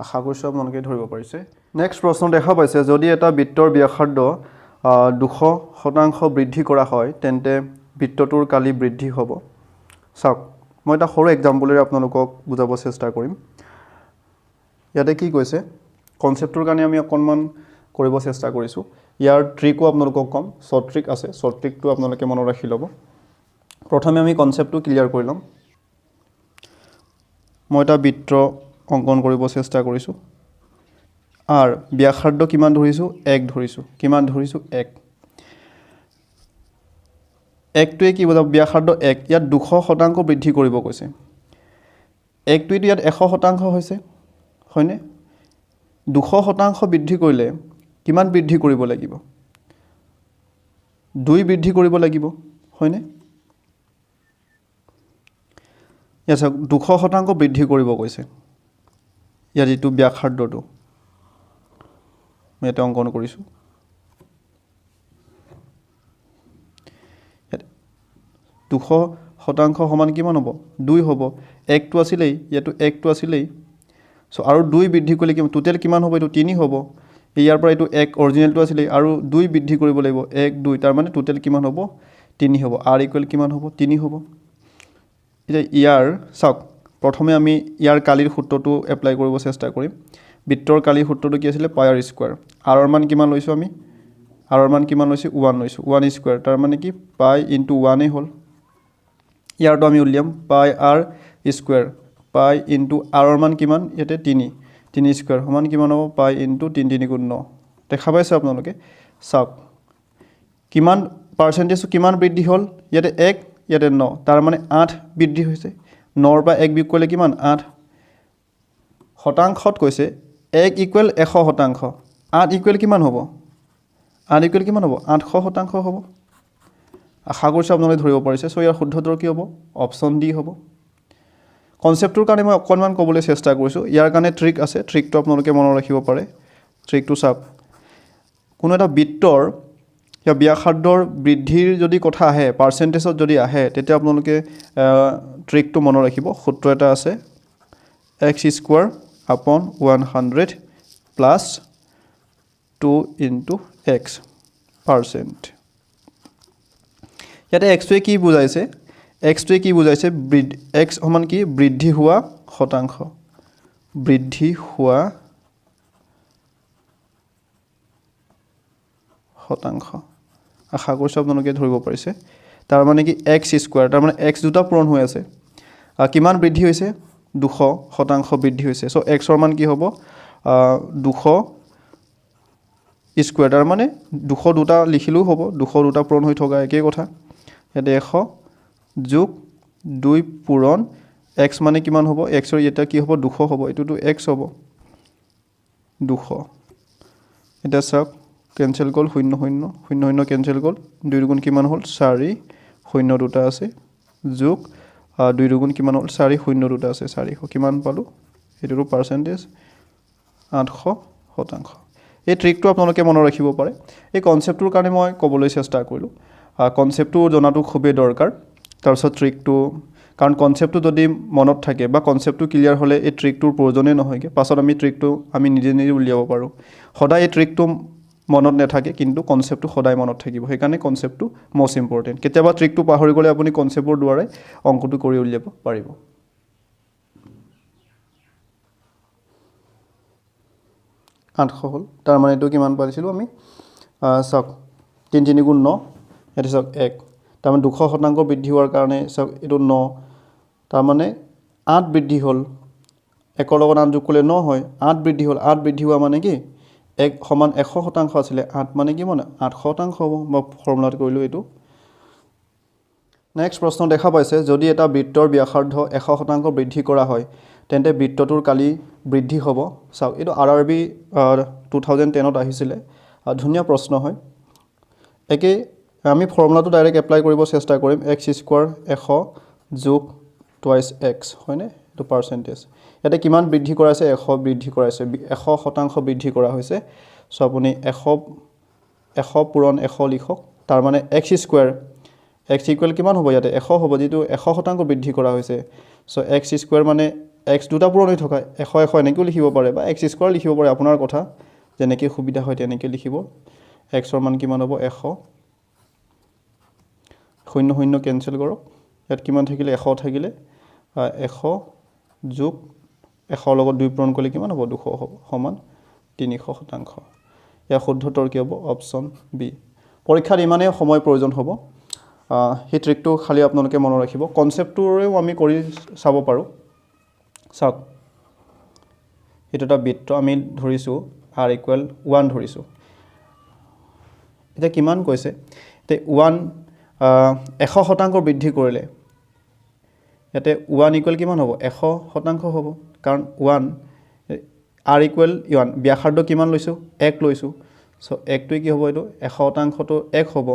আশা কৰিছোঁ আপোনালোকে ধৰিব পাৰিছে নেক্সট প্ৰশ্ন দেখা পাইছে যদি এটা বৃত্তৰ ব্যাসাৰ্ধ 200% বৃদ্ধি কৰা হয় তেন্তে বৃত্তটোৰ কালি বৃদ্ধি হ'ব চাওক মই এটা সৰু এক্সাম্পলেৰে আপোনালোকক বুজাব চেষ্টা কৰিম ইয়াতে কি কৈছে কনচেপ্টৰ কাৰণে আমি অকণমান কৰিব চেষ্টা কৰিছোঁ ইয়াৰ ট্ৰিকো আপোনালোকক ক'ম শ্বৰ্ট ট্ৰিক আছে শ্বৰ্ট ট্ৰিকটো আপোনালোকে মনত ৰাখি ল'ব প্ৰথমে আমি কনচেপ্টটো ক্লিয়াৰ কৰি ল'ম মই এটা বৃত্ত অংকন কৰিব চেষ্টা কৰিছোঁ আৰু ব্যাসাৰ্ধ কিমান ধৰিছোঁ 1 ধৰিছোঁ কিমান ধৰিছোঁ 1 1টোৱে কি বুজাব ব্যাসাৰ্ধ 1 ইয়াত 200% বৃদ্ধি কৰিব কৈছে 1টোৱেতো ইয়াত 100% হৈছে হয়নে 200% বৃদ্ধি কৰিলে কিমান বৃদ্ধি কৰিব লাগিব 2 বৃদ্ধি কৰিব লাগিব হয়নে ইয়াত 200% বৃদ্ধি কৰিব কৈছে ইয়াত যিটো ব্যাসাৰ্ধটো মই এটা অংকন কৰিছোঁ 200% সমান কিমান হ'ব 2 হ'ব 1টো আছিলেই ইয়াতো 1টো আছিলেই চ' আৰু 2 বৃদ্ধি কৰিলে কিমান টোটেল কিমান হ'ব এইটো 3 হ'ব ইয়াৰ পৰা এইটো 1 অৰিজিনেলটো আছিলেই আৰু 2 বৃদ্ধি কৰিব লাগিব 1 2 তাৰ মানে টোটেল কিমান হ'ব 3 হ'ব r ইকুৱেল কিমান হ'ব 3 হ'ব এতিয়া ইয়াৰ চাওক প্ৰথমে আমি ইয়াৰ কালিৰ সূত্ৰটো এপ্লাই কৰিব চেষ্টা কৰিম বৃত্তৰ কালিৰ সূত্ৰটো কি আছিলে পাই r স্কয়াৰ r ৰ মান কিমান লৈছোঁ আমি r ৰ মান কিমান লৈছোঁ 1 লৈছোঁ 1 স্কয়াৰ তাৰ মানে কি পাই ইনটু 1 হ'ল ইয়াৰটো আমি উলিয়াম পাই r স্কয়াৰ পাই ইনটু r ৰ মান কিমান ইয়াতে 3 স্কয়াৰ সমান কিমান হ'ব পাই ইনটু 3 3 গুণ 9 দেখা পাইছে আপোনালোকে চাওক কিমান পাৰ্চেন্টেজ কিমান বৃদ্ধি হ'ল ইয়াতে 1 ইয়াতে 9 তাৰ মানে 8 বৃদ্ধি হৈছে 9ৰ পৰা 1 বিয়োগ কৰিলে কিমান 8 শতাংশত কৈছে 1 ইকুৱেল 100 শতাংশ 8 ইকুৱেল কিমান হ'ব 8 ইকুৱেল কিমান হ'ব 800 শতাংশ হ'ব আশা কৰিছোঁ আপোনালোকে ধৰিব পাৰিছে চ' ইয়াৰ শুদ্ধ উত্তৰ কি হ'ব অপশ্যন ডি হ'ব কনচেপ্টটোৰ কাৰণে মই অকণমান ক'বলৈ চেষ্টা কৰিছোঁ ইয়াৰ কাৰণে ট্ৰিক আছে ট্ৰিকটো আপোনালোকে মনত ৰাখিব পাৰে ট্ৰিকটো চাওক কোনো এটা বৃত্তৰ या ব্যাসাৰ্ধৰ বৃদ্ধিৰ যদি কথা আহে পাৰ্চেণ্টেজত যদি আহে তেতিয়া আপোনালোকে ট্ৰিকটো মনত ৰাখিব সূত্ৰ এটা আছে x² / 100 প্লাছ 2 * x পাৰ্চেণ্ট ইয়াতে xটোৱে কি বুজাইছে xটোৱে কি বুজাইছে x সমান কি বৃদ্ধি হোৱা শতাংশ বৃদ্ধি হোৱা শতাংশ আশা কৰিছোঁ আপোনালোকে ধৰিব পাৰিছে তাৰ মানে কি x² তাৰ মানে x দুটা পূৰণ হৈ আছে কিমান বৃদ্ধি হৈছে 200 শতাংশ বৃদ্ধি হৈছে চ' x ৰ মান কি হ'ব 200² তাৰ মানে 200 দুটা লিখিলেও হ'ব 200 দুটা পূৰণ হৈ থকা একেই কথা ইয়াতে 100 যোগ 2 পূৰণ x মানে কিমান হ'ব x ৰ এটা কি হ'ব 200 হ'ব এটোটো x হ'ব 200 এটা চাওক কেনসেল গ'ল 0 0 0 0 কেনসেল গ'ল 2 দুগুণ কিমান হ'ল 4 0 দুটা আছে যোগ 2 দুগুণ কিমান হ'ল 4 0 দুটা আছে 400 কিমান পালো এটোটো পাৰ্চেন্টেজ 800 শতাংশ এই ট্ৰিকটো আপোনালোকে মনত ৰাখিব পাৰে এই কনসেপ্টটোৰ কাৰণে মই ক'বলৈ চেষ্টা কৰিলো কনসেপ্টটো জনাটো খুবেই দৰকাৰ তাৰপিছত ট্ৰিকটো কাৰণ কনসেপ্টটো যদি মনত থাকে বা কনসেপ্টটো ক্লিয়াৰ হ'লে এই ট্ৰিকটোৰ প্ৰয়োজনে নহয়গে পাছত আমি ট্ৰিকটো আমি নিজে নিজে উলিয়াব পাৰো সদায় এই ট্ৰিকটো মনত নাথাকে কিন্তু কনসেপ্টটো সদায় মনত থাকিব সেইকাৰণে কনসেপ্টটো মোস্ট ইম্পৰ্টেন্ট কেতিয়াবা ট্ৰিকটো পাহৰি গ'লে আপুনি কনসেপ্টৰ দ্বাৰাই অংকটো কৰি উলিয়াব পাৰিব 800 হ'ল তাৰ মানে এটো কিমান পাইছিলো আমি চাওক 3 3 গুণ 9 এটা চাওক 1 তাৰ মানে 200 শতাংশ বৃদ্ধি হোৱাৰ কাৰণে চাওক এটো 9 তাৰ মানে 8 বৃদ্ধি হ'ল 1 লগত 8 যোগ কৰিলে 9 হয় 8 বৃদ্ধি হ'ল 8 বৃদ্ধি হোৱা মানে কি 1 সমান 100 শতাংশ আছিলে 8 মানে কি মানে 8 শতাংশ হ'ব বা ফৰ্মুলাত কৰিলো এটো নেক্সট প্ৰশ্ন দেখা পাইছে যদি এটা বৃত্তৰ ব্যাসাৰ্ধ 100 শতাংশ বৃদ্ধি কৰা হয় তেন্তে বৃত্তটোৰ কালি বৃদ্ধি হ'ব চাওক এটো আৰআৰবি 2010ত আহিছিলে ধুনীয়া প্ৰশ্ন হয় একে আমি ফৰ্মুলাটো ডাইৰেক্ট এপ্লাই কৰিব চেষ্টা কৰিম x² 100 যোগ টুৱাইস x হয়নে এটো পাৰ্চেন্টেজ ইয়াতে কিমান বৃদ্ধি কৰাইছে 100 বৃদ্ধি কৰাইছে 100 শতাংশ বৃদ্ধি কৰা হৈছে সো আপুনি 100 পূৰণ 100 লিখক তাৰ মানে x² x ইকুৱেল কিমান হ'ব ইয়াতে 100 হ'ব যেটো 100 শতাংশ বৃদ্ধি কৰা হৈছে সো x² মানে x দুটা পূৰণ হৈ থকা 100 100 এনেকৈ লিখিব পাৰে বা x² লিখিব পাৰে আপোনাৰ কথা যেনেকৈ সুবিধা হয় তেনেকৈ লিখিব x ৰ মান কিমান হ'ব 100 0 0 কেনসেল কৰক ইয়াত কিমান থাকিলে 100 থাকিলে 100 যোগ 100 লগত 2 পূৰণ কৰিলে কিমান হ'ব 200 হ'ব সমান 300 শতাংশ ইয়াৰ শুদ্ধ উত্তৰ কি হ'ব অপচন বি পৰীক্ষাত ইমানে সময় প্ৰয়োজন হ'ব হি ট্ৰিকটো খালি আপোনালোকে মনত ৰাখিব কনসেপ্টটোৰেও আমি কৰি চাব পাৰো চাওক এটা বৃত্ত আমি ধৰিছো r = 1 ধৰিছো এটা কিমান কৈছে তে 1 100 শতাংশ বৃদ্ধি কৰিলে ইয়াতে 1 ইকুৱেল কিমান হ'ব 100 শতাংশ হ'ব কাৰণ 1 r = 1 ব্যাসাৰ্ধ কিমান লৈছো 1 লৈছো সো 1 টো কি হ'ব এটো 100 শতাংশটো 1 হ'ব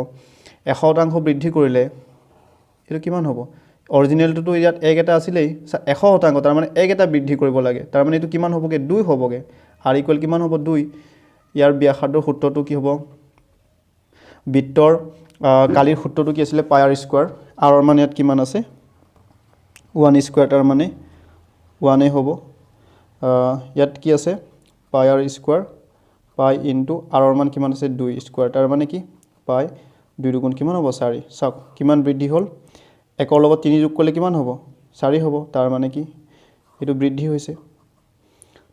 100 শতাংশ বৃদ্ধি কৰিলে এটো কিমান হ'ব অৰিজিনেলটো তো ইয়াত 1 এটা আছিলেই 100 শতাংশ তাৰ মানে 1 এটা বৃদ্ধি কৰিব লাগে তাৰ মানে এটো কিমান হ'বগে 2 হ'বগে r = কিমান হ'ব 2 ইয়াৰ ব্যাসাৰ্ধৰ সূত্ৰটো কি হ'ব বৃত্তৰ কালিৰ সূত্ৰটো কি আছিল পাই r² r ৰ মান ইয়াত কিমান আছে 1² তাৰ মানে 1 এ হ'ব ইয়াত কি আছে পাই r² পাই ইনটু r ৰ মান কিমান আছে 2² তাৰ মানে কি পাই 2 দুগুণ কিমান হ'ব 4 চাওক কিমান বৃদ্ধি হ'ল 1 ৰ লগত 3 যোগ কৰিলে কিমান হ'ব 4 হ'ব তাৰ মানে কি এটো বৃদ্ধি হৈছে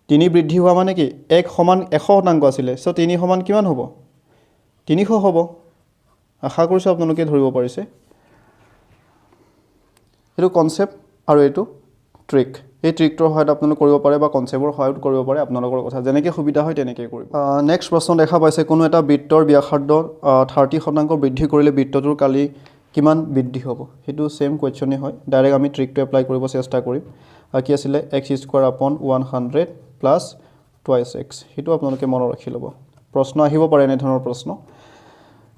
3 বৃদ্ধি হোৱা মানে কি 1 সমান 100 শতাংশ আছিল সো 3 সমান কিমান হ'ব 300 হ'ব আশা কৰিছো আপোনালোকে ধৰিব পাৰিছে এটো কনসেপ্ট আৰু এটো ট্ৰিক এই ট্ৰিকটোৰ সহায়ত আপোনালোকে কৰিব পাৰে বা কনসেপ্টৰ সহায়ত কৰিব পাৰে আপোনালোকৰ কথা যেনেকৈ সুবিধা হয় তেনেকৈ কৰিব নেক্সট প্ৰশ্ন দেখা পাইছে কোনো এটা বৃত্তৰ ব্যাসাৰ্ধ 30 শতাংশ বৃদ্ধি কৰিলে বৃত্তটোৰ কালি কিমান বৃদ্ধি হ'ব সেইটো সেম কোৱেশ্চনেই হয় ডাইৰেক্ট আমি ট্ৰিকটো এপ্লাই কৰিব চেষ্টা কৰিম কি আছিলে x স্কোৱাৰ আপন 100 প্লাছ টুৱাইছ এক্স সেইটো আপোনালোকে মনত ৰাখি ল'ব প্ৰশ্ন আহিব পাৰে এনেধৰণৰ প্ৰশ্ন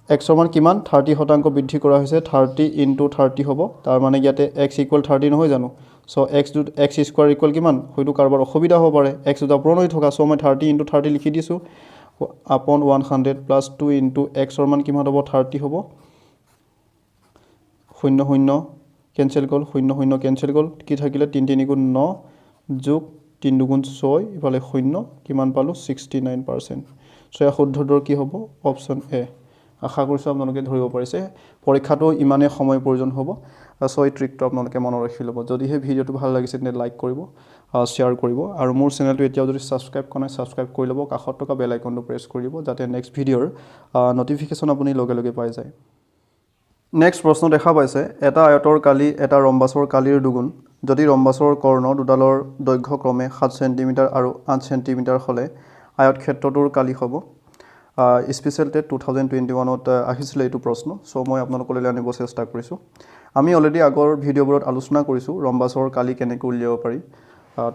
এক্সৰ মান কিমান 30% বৃদ্ধি কৰা হৈছে 30 ইনটু 30 হ'ব তাৰ মানে ইয়াতে x ইকুৱেল 30 নহয় জানো সো x স্কোৱাৰ ইকুৱেল কিমান হয়তো কাৰোবাৰ অসুবিধা হ'ব পাৰে x দুটা পূৰণ হৈ থকা সো মই 30 ইনটু 30 লিখি দিছোঁ আপন 100 প্লাছ 2 ইনটু এক্সৰ মান কিমান হ'ব 30 হ'ব 0 0 কেনসেল গ'ল 0 0 কেনসেল গ'ল কি থাকিলে 3 3 গুণ 9 যোগ 3 2 গুণ 6 ইফালে 0 কিমান পালো 69% সো এই শুদ্ধ উত্তৰ কি হ'ব অপচন এ আশা কৰিছোঁ আপোনালোকে ধৰিব পাৰিছে পৰীক্ষাটো ইমানে সময় প্ৰয়োজন হ'ব সো এই ট্ৰিকটো আপোনালোকে মনত ৰাখি ল'ব যদিহে ভিডিঅ'টো ভাল লাগিছে তেনে লাইক কৰিব শ্বেয়াৰ কৰিব আৰু মোৰ চেনেলটো এতিয়াও যদি ছাবস্ক্ৰাইব কৰা নাই ছাবস্ক্ৰাইব কৰি ল'ব কাষত থকা বেল আইকনটো প্ৰেছ কৰি দিব যাতে নেক্সট ভিডিঅ'ৰ নটিফিকেশ্যন আপুনি লগে লগে পাই যায় নেক্সট প্ৰশ্ন দেখা পাইছে এটা আয়তৰ কালি এটা ৰম্বাছৰ কালিৰ দুগুণ যদি ৰম্বাছৰ কৰ্ণ দুডালৰ দৈৰ্ঘ্য ক্ৰমে 7 সেন্টিমিটাৰ আৰু 8 সেন্টিমিটাৰ হ'লে আয়ত ক্ষেত্ৰটোৰ কালি হ'ব স্পেচিয়েল টেট 2021ত আহিছিলে এইটো প্ৰশ্ন সো মই আপোনালোকলৈ আনিব চেষ্টা কৰিছোঁ আমি অলৰেডি আগৰ ভিডিঅ'বোৰত আলোচনা কৰিছোঁ ৰম্বাছৰ কালি কেনেকৈ উলিয়াব পাৰি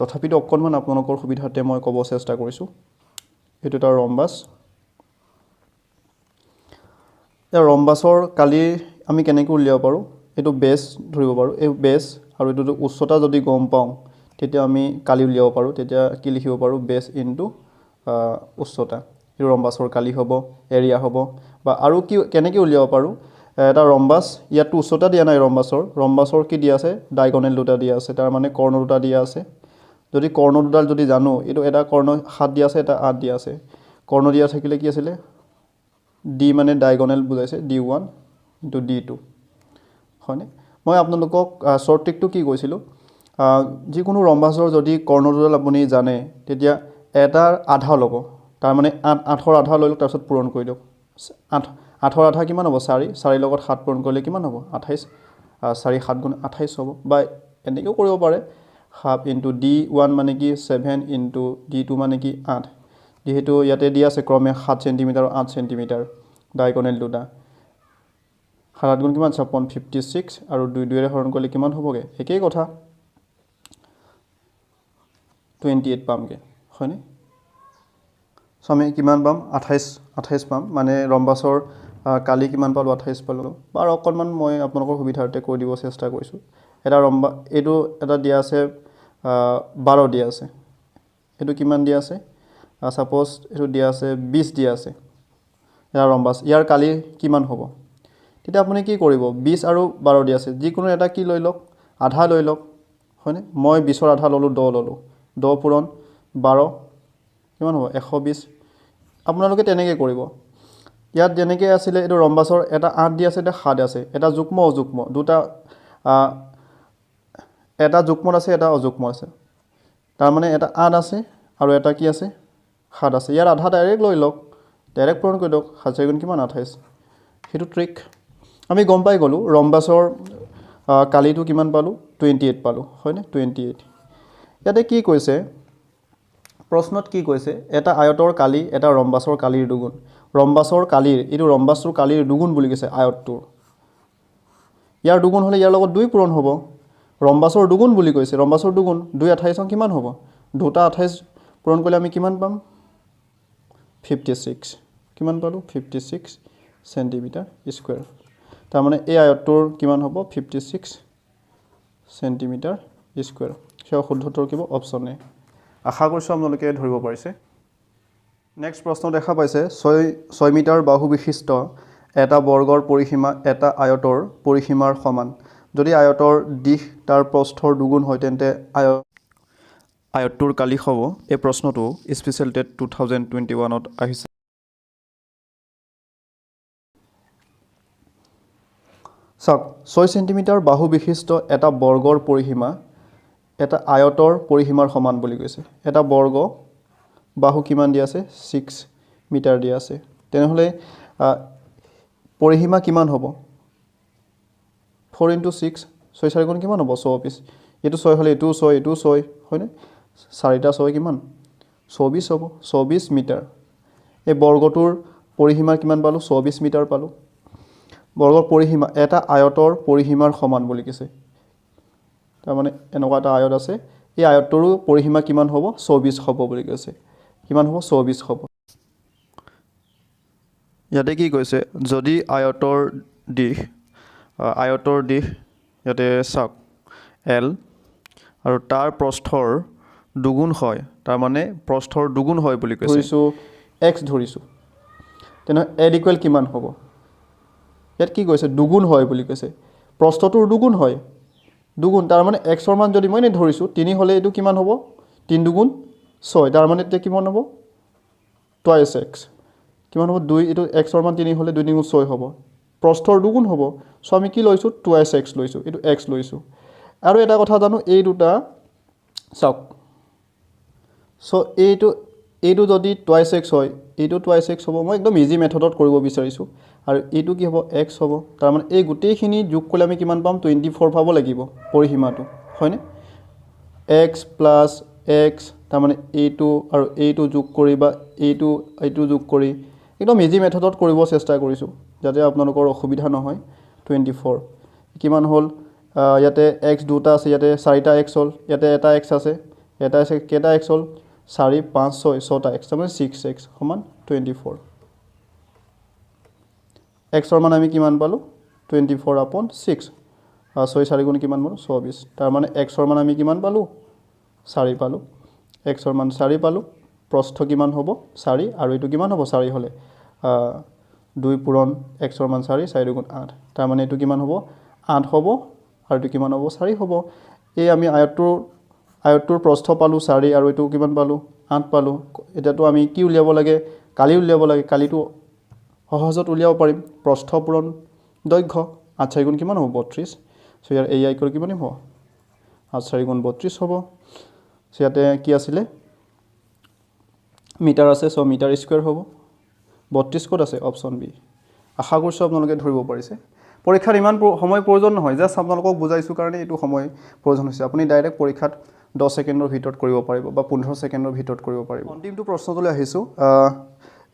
তথাপিতো অকণমান আপোনালোকৰ সুবিধাতে মই ক'ব চেষ্টা কৰিছোঁ এইটো এটা ৰম্বাছ এই ৰম্বাছৰ কালি আমি কেনেকৈ উলিয়াব পাৰোঁ এইটো বেছ ধৰিব পাৰোঁ এই বেছ আৰু এইটো উচ্চতা যদি গম পাওঁ তেতিয়া আমি কালি উলিয়াব পাৰোঁ তেতিয়া কি লিখিব পাৰোঁ বেছ ইনটু উচ্চতা এই ৰম্বাছৰ কালি হ'ব এৰিয়া হ'ব বা আৰু কি কেনেকৈ উলিয়াব পাৰোঁ এটা ৰম্বাছ ইয়াতো উচ্চতা দিয়া নাই ৰম্বাছৰ কি দিয়া আছে ডায়গনেল দুটা দিয়া আছে তাৰ মানে কৰ্ণ দুটা দিয়া আছে যদি কৰ্ণ দুডাল যদি জানো এইটো এটা কৰ্ণ 7 দিয়া আছে এটা 8 দিয়া আছে কৰ্ণ দিয়া থাকিলে কি আছিলে ডি মানে ডায়গনেল বুজাইছে d1 ইনটু d2 হয়নে মই আপোনালোকক শৰ্ট ট্ৰিকটো কি কৈছিলোঁ যিকোনো ৰম্বাছৰ যদি কৰ্ণ দুডাল আপুনি জানে তেতিয়া এটাৰ আধা ল'ব তাৰ মানে 8ৰ আধা লৈ লওক তাৰপিছত পূৰণ কৰি দিয়ক 8ৰ আধা কিমান হ'ব 4 লগত 7 পূৰণ কৰিলে কিমান হ'ব 28 4 7 গুণ 28 হ'ব বা এনেকৈও কৰিব পাৰে হাফ ইনটু d1 মানে কি 7 ইনটু d2 মানে কি 8 যেহেতু ইয়াতে দিয়া আছে ক্ৰমে 7 সেন্টিমিটাৰ আৰু 8 সেন্টিমিটাৰ ডায়গনেল দুটা 7 গুণ কিমান 56 আৰু 2 2 ৰে হৰণ কৰিলে কিমান হ'বগে একেই কথা 28 পামগে হয়নে সো আমি কিমান পাম 28 পাম মানে ৰম্বাছৰ কালি কিমান পালো 28 পালো বাৰু অকণমান মই আপোনালোকৰ সুবিধাৰ্থে কৈ দিব চেষ্টা কৰিছোঁ এটা ৰম্বা এইটো এটা দিয়া আছে 12 দিয়া আছে এইটো কিমান দিয়া আছে সাপোজ এইটো দিয়া আছে 20 দিয়া আছে এটা ৰম্বাছ ইয়াৰ কালি কিমান হ'ব তেতিয়া আপুনি কি কৰিব 20 আৰু 12 দিয়া আছে যিকোনো এটা কি লৈ লওক আধা লৈ লওক হয়নে মই 20ৰ আধা ল'লোঁ 10 ল'লোঁ 10 পূৰণ 12 কিমান হ'ব 120 আপোনালোকে তেনেকৈ কৰিব ইয়াত যেনেকৈ আছিলে এইটো ৰম্বাছৰ এটা 8 দি আছে এটা 7 আছে এটা যুগ্ম অযুগ্ম দুটা এটা যুগ্মত আছে এটা অযুগ্ম আছে তাৰ মানে এটা 8 আছে আৰু এটা কি আছে 7 আছে ইয়াৰ আধা ডাইৰেক্ট লৈ লওক ডাইৰেক্ট পূৰণ কৰি দিয়ক 7 গুণ কিমান 28 সেইটো ট্ৰিক আমি গম পাই গ'লোঁ ৰম্বাছৰ কালিটো কিমান পালোঁ 28 পালোঁ হয়নে 28 ইয়াতে কি কৈছে প্ৰশ্নত কি কৈছে এটা আয়তৰ কালি এটা ৰম্বাছৰ কালিৰ দুগুণ ৰম্বাছৰ কালিৰ এইটো ৰম্বাছৰ কালিৰ দুগুণ বুলি কৈছে আয়তটোৰ ইয়াৰ দুগুণ হ'লে ইয়াৰ লগত 2 পূৰণ হ'ব ৰম্বাছৰ দুগুণ বুলি কৈছে ৰম্বাছৰ দুগুণ 2 28 কিমান হ'ব দুটা 28 পূৰণ কৰিলে আমি কিমান পাম 56 কিমান পালোঁ 56 সেন্টিমিটাৰ স্কয়াৰ তাৰ মানে এই আয়তটোৰ কিমান হ'ব 56 সেন্টিমিটাৰ স্কয়াৰ সেই শুদ্ধ উত্তৰ কি হ'ব অপচন এ আশা কৰিছোঁ আপোনালোকে ধৰিব পাৰিছে নেক্সট প্ৰশ্ন দেখা পাইছে 6 মিটাৰ বাহু বিশিষ্ট এটা বৰ্গৰ পৰিসীমা এটা আয়তৰ পৰিসীমাৰ সমান যদি আয়তৰ দিশ তাৰ প্ৰস্থৰ দুগুণ হয় তেন্তে আয়তটোৰ কালি হ'ব এই প্ৰশ্নটো স্পেচিয়েল টেট 2021ত আহিছে চাওক 6 সেন্টিমিটাৰ বাহু বিশিষ্ট এটা বৰ্গৰ পৰিসীমা এটা আয়তৰ পৰিসীমাৰ সমান বুলি কৈছে এটা বৰ্গ বাহু কিমান দিয়া আছে 6 মিটাৰ দিয়া আছে তেনেহলে পৰিসীমা কিমান হ'ব 4 * 6 6 4 গুণ কিমান হ'ব 24 এটো 6 হলে এটো 6 এটো 6 হয়নে 4টা 6 কিমান 24 হ'ব 24 মিটাৰ এই বৰ্গটোৰ পৰিসীমা কিমান পালো 24 মিটাৰ পালো বৰ্গৰ পৰিসীমা এটা আয়তৰ পৰিসীমাৰ সমান বুলি কৈছে তাৰমানে এনেকুৱা এটা আয়ত আছে এই আয়তটোৰো পৰিসীমা কিমান হ'ব 24 হ'ব বুলি কৈছে কিমান হ'ব 24 হ'ব ইয়াতে কি কৈছে যদি আয়তৰ দিশ ইয়াতে চাওক L আৰু তাৰ প্ৰস্থৰ দুগুণ হয় তাৰমানে প্ৰস্থৰ দুগুণ হয় বুলি কৈছে ধৰিছোঁ x ধৰিছোঁ তেনে L ইকুৱেল কিমান হ'ব ইয়াত কি কৈছে দুগুণ হয় বুলি কৈছে প্ৰস্থটোৰ দুগুণ হয় দুগুণ তাৰমানে x ৰ মান যদি মই এনে ধৰিছোঁ 3 হ'লে এইটো কিমান হ'ব 3 দুগুণ 6 তাৰমানে এতিয়া কিমান হ'ব twice x কিমান হ'ব 2 এইটো x ৰ মান 3 হ'লে 2 দুগুণ 6 হ'ব প্ৰস্থৰ দুগুণ হ'ব সো আমি কি লৈছোঁ twice x লৈছোঁ এইটো x লৈছোঁ আৰু এটা কথা জানো এই দুটা চাওক সো এইটো যদি twice x হয় এইটো twice x হ'ব মই একদম ইজি মেথডত কৰিব বিচাৰিছোঁ আৰু এইটো কি হ'ব x হ'ব তাৰ মানে এই গোটেইখিনি যোগ কৰিলে আমি কিমান পাম 24 পাব লাগিব পৰিসীমাটো হয়নে x + x তাৰ মানে এইটো আৰু এইটো যোগ কৰি বা এইটো যোগ কৰি একদম ইজি মেথডত কৰিব চেষ্টা কৰিছোঁ যাতে আপোনালোকৰ অসুবিধা নহয় 24 কিমান হ'ল ইয়াতে x দুটা আছে ইয়াতে 4টা x হ'ল ইয়াতে এটা x আছে এটা আছে কেটা x হ'ল 4 5 6 6টা x তাৰমানে 6x সমান 24 x ৰ মান আমি কিমান পালোঁ 24/6 6 4 গুণ কিমান পালোঁ 24 তাৰ মানে x ৰ মান আমি কিমান পালোঁ 4 পালোঁ x ৰ মান 4 পালোঁ প্ৰস্থ কিমান হ'ব 4 আৰু এইটো কিমান হ'ব 4 হ'লে 2 পূৰণ x ৰ মান 4 4 দুগুণ 8 তাৰ মানে এইটো কিমান হ'ব 8 হ'ব আৰু এইটো কিমান হ'ব 4 হ'ব এই আমি আয়তটোৰ প্ৰস্থ পালোঁ 4 আৰু এইটো কিমান পালোঁ 8 পালোঁ এতিয়াতো আমি কি উলিয়াব লাগে কালি উলিয়াব লাগে কালিটো সহজত উলিয়াব পাৰিম প্ৰস্থ পূৰণ দৈৰ্ঘ্য 8 4 গুণ কিমান হ'ব 32 সো ইয়াৰ এই আইকৰ কিমান হ'ব 8 4 গুণ 32 হ'ব সো ইয়াতে কি আছিলে মিটাৰ আছে সো মিটাৰ স্কয়াৰ হ'ব 32 ক'ত আছে অপচন বি আশা কৰিছোঁ আপোনালোকে ধৰিব পাৰিছে পৰীক্ষাত ইমান সময় প্ৰয়োজন নহয় জাস্ট আপোনালোকক বুজাইছোঁ কাৰণে এইটো সময় প্ৰয়োজন হৈছে আপুনি ডাইৰেক্ট পৰীক্ষাত 10 ছেকেণ্ডৰ ভিতৰত কৰিব পাৰিব বা 15 ছেকেণ্ডৰ ভিতৰত কৰিব পাৰিব অন্তিমটো প্ৰশ্নটোলৈ আহিছোঁ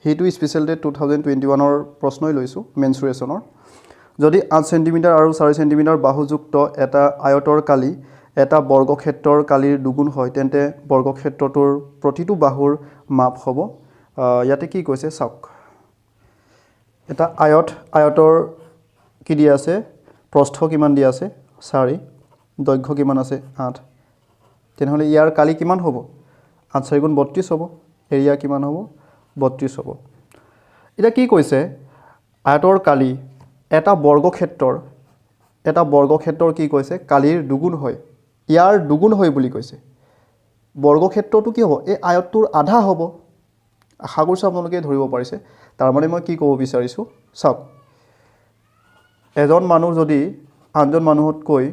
সেইটো স্পেচিয়েল ডে 2021 প্ৰশ্নই লৈছোঁ মেনচুৰেশ্যনৰ যদি 8 সেন্টিমিটাৰ আৰু 4 সেন্টিমিটাৰ বাহুযুক্ত এটা আয়তৰ কালি এটা বৰ্গক্ষেত্ৰৰ কালিৰ দুগুণ হয় তেন্তে বৰ্গক্ষেত্ৰটোৰ প্ৰতিটো বাহুৰ মাপ হ'ব ইয়াতে কি কৈছে চাওক এটা আয়তৰ কি দিয়া আছে প্ৰস্থ কিমান দিয়া আছে 4 দৈৰ্ঘ্য কিমান আছে 8 তেনেহ'লে ইয়াৰ কালি কিমান হ'ব 8 4 গুণ 32 হ'ব এৰিয়া কিমান হ'ব 32 হ'ব এটা কি কৈছে আয়তৰ কালি এটা বৰ্গক্ষেত্ৰৰ কি কৈছে কালিৰ দুগুণ হয় ইয়াৰ দুগুণ হয় বুলি কৈছে বৰ্গক্ষেত্ৰটো কি হ'ব এই আয়তটোৰ আধা হ'ব আশা কৰিছোঁ আপোনালোকে ধৰিব পাৰিছে তাৰ মানে মই কি ক'ব বিচাৰিছোঁ চাওক এজন মানুহ যদি আনজন মানুহতকৈ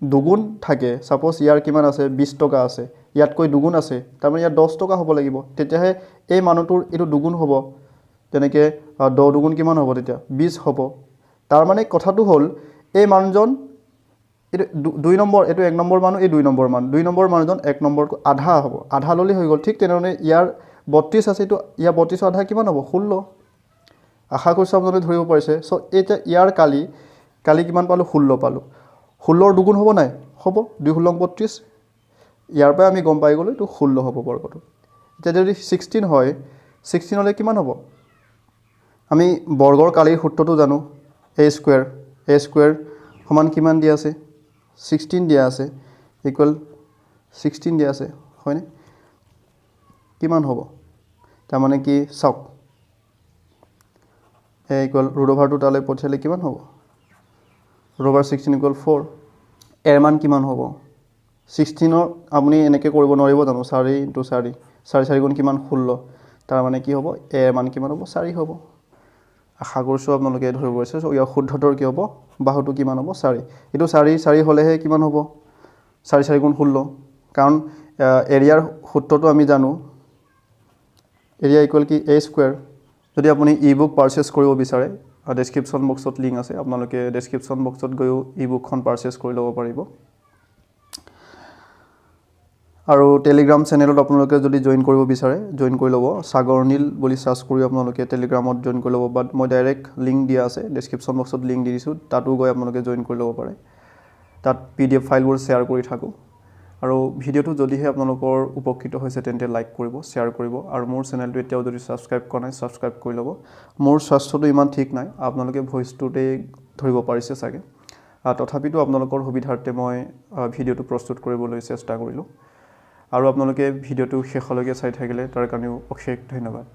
দুগুণ থাকে সাপোজ ইয়াৰ কিমান আছে 20 টকা আছে ইয়াতকৈ দুগুণ আছে তাৰ মানে ইয়াৰ 10 টকা হ'ব লাগিব তেতিয়াহে এই মানুহটোৰ এটো দুগুণ হ'ব তেনেকে 10 দুগুণ কিমান হ'ব তেতিয়া 20 হ'ব তাৰ মানে কথাটো হ'ল এই মানুহজন এটো 2 নম্বৰ এটো 1 নম্বৰ মানুহ এই 2 নম্বৰ মানুহ 2 নম্বৰ মানুহজন 1 নম্বৰটো আধা হ'ব আধা ললি হৈ গ'ল ঠিক তেনেনে ইয়াৰ 32 আছে তো ইয়াৰ 32 আধা কিমান হ'ব 16 আশা কৰিছোঁ আপোনালোকে ধৰিব পাৰিছে সো এটা ইয়াৰ কালি কিমান পালোঁ 16 পালোঁ 16ৰ দুগুণ হ'ব নাই হ'ব 2 16 32 ইয়াৰ পৰা আমি গম পাই গ'লো তো 16 হ'ব বৰ্গটো এতিয়া যদি 16 হয় 16 হলে কিমান হ'ব আমি বৰ্গৰ কালিৰ সূত্ৰটো জানো a স্কয়াৰ সমান কিমান দিয়া আছে 16 দিয়া আছে ইকুৱেল 16 দিয়া আছে হয়নে কিমান হ'ব তাৰ মানে কি চাওক a ইকুৱেল ৰুট ওভাৰ 2 তালৈ পঠিয়ালে কিমান হ'ব ৰুট ওভাৰ 16 ইকুৱেল 4 এৰ মান কিমান হ'ব 16ৰ আপুনি এনেকৈ কৰিব নোৱাৰিব জানো 4 * 4 4 4 গুণ কিমান 16 তাৰ মানে কি হ'ব এৰ মান কিমান হ'ব 4 হ'ব আশা কৰিছোঁ আপোনালোকে ধৰিব পাৰিছে সো ইয়াৰ শুদ্ধতৰ কি হ'ব বাহুটো কিমান হ'ব 4 এটো 4 4 হলেহে কিমান হ'ব 4 4 গুণ 16 কাৰণ এৰিয়াৰ সূত্ৰটো আমি জানো এৰিয়া ইকুৱেল কি a স্কয়াৰ যদি আপুনি ই-বুক পাৰচেজ কৰিব বিচাৰে ডেসক্ৰিপচন বক্সত লিংক আছে আপোনালোকে ডেসক্ৰিপচন বক্সত গৈও ই-বুকখন পাৰচেজ কৰি ল'ব পাৰিব আৰু টেলিগ্ৰাম চেনেলত আপোনালোকে যদি জইন কৰিব বিচাৰে জইন কৰি ল'ব সাগৰ নীল বুলি সাৰ্চ কৰি আপোনালোকে টেলিগ্ৰামত জইন কৰি ল'ব বাট মই ডাইৰেক্ট লিংক দিয়া আছে ডেছক্ৰিপশ্যন বক্সত লিংক দি দিছোঁ তাতো গৈ আপোনালোকে জইন কৰি ল'ব পাৰে তাত PDF ফাইলবোৰ শ্বেয়াৰ কৰি থাকোঁ আৰু ভিডিঅ'টো যদিহে আপোনালোকৰ উপকৃত হৈছে তেন্তে লাইক কৰিব শ্বেয়াৰ কৰিব আৰু মোৰ চেনেলটো এতিয়াও যদি ছাবস্ক্ৰাইব কৰা নাই ছাবস্ক্ৰাইব কৰি ল'ব মোৰ স্বাস্থ্যটো ইমান ঠিক নাই আপোনালোকে ভইচটোতে ধৰিব পাৰিছে চাগে তথাপিতো আপোনালোকৰ সুবিধাৰ্থে মই ভিডিঅ'টো প্ৰস্তুত কৰিবলৈ চেষ্টা কৰিলোঁ আৰু আপোনালোকে ভিডিঅ'টো শেষলৈকে চাই থাকিলে তাৰ কাৰণেও অশেষ ধন্যবাদ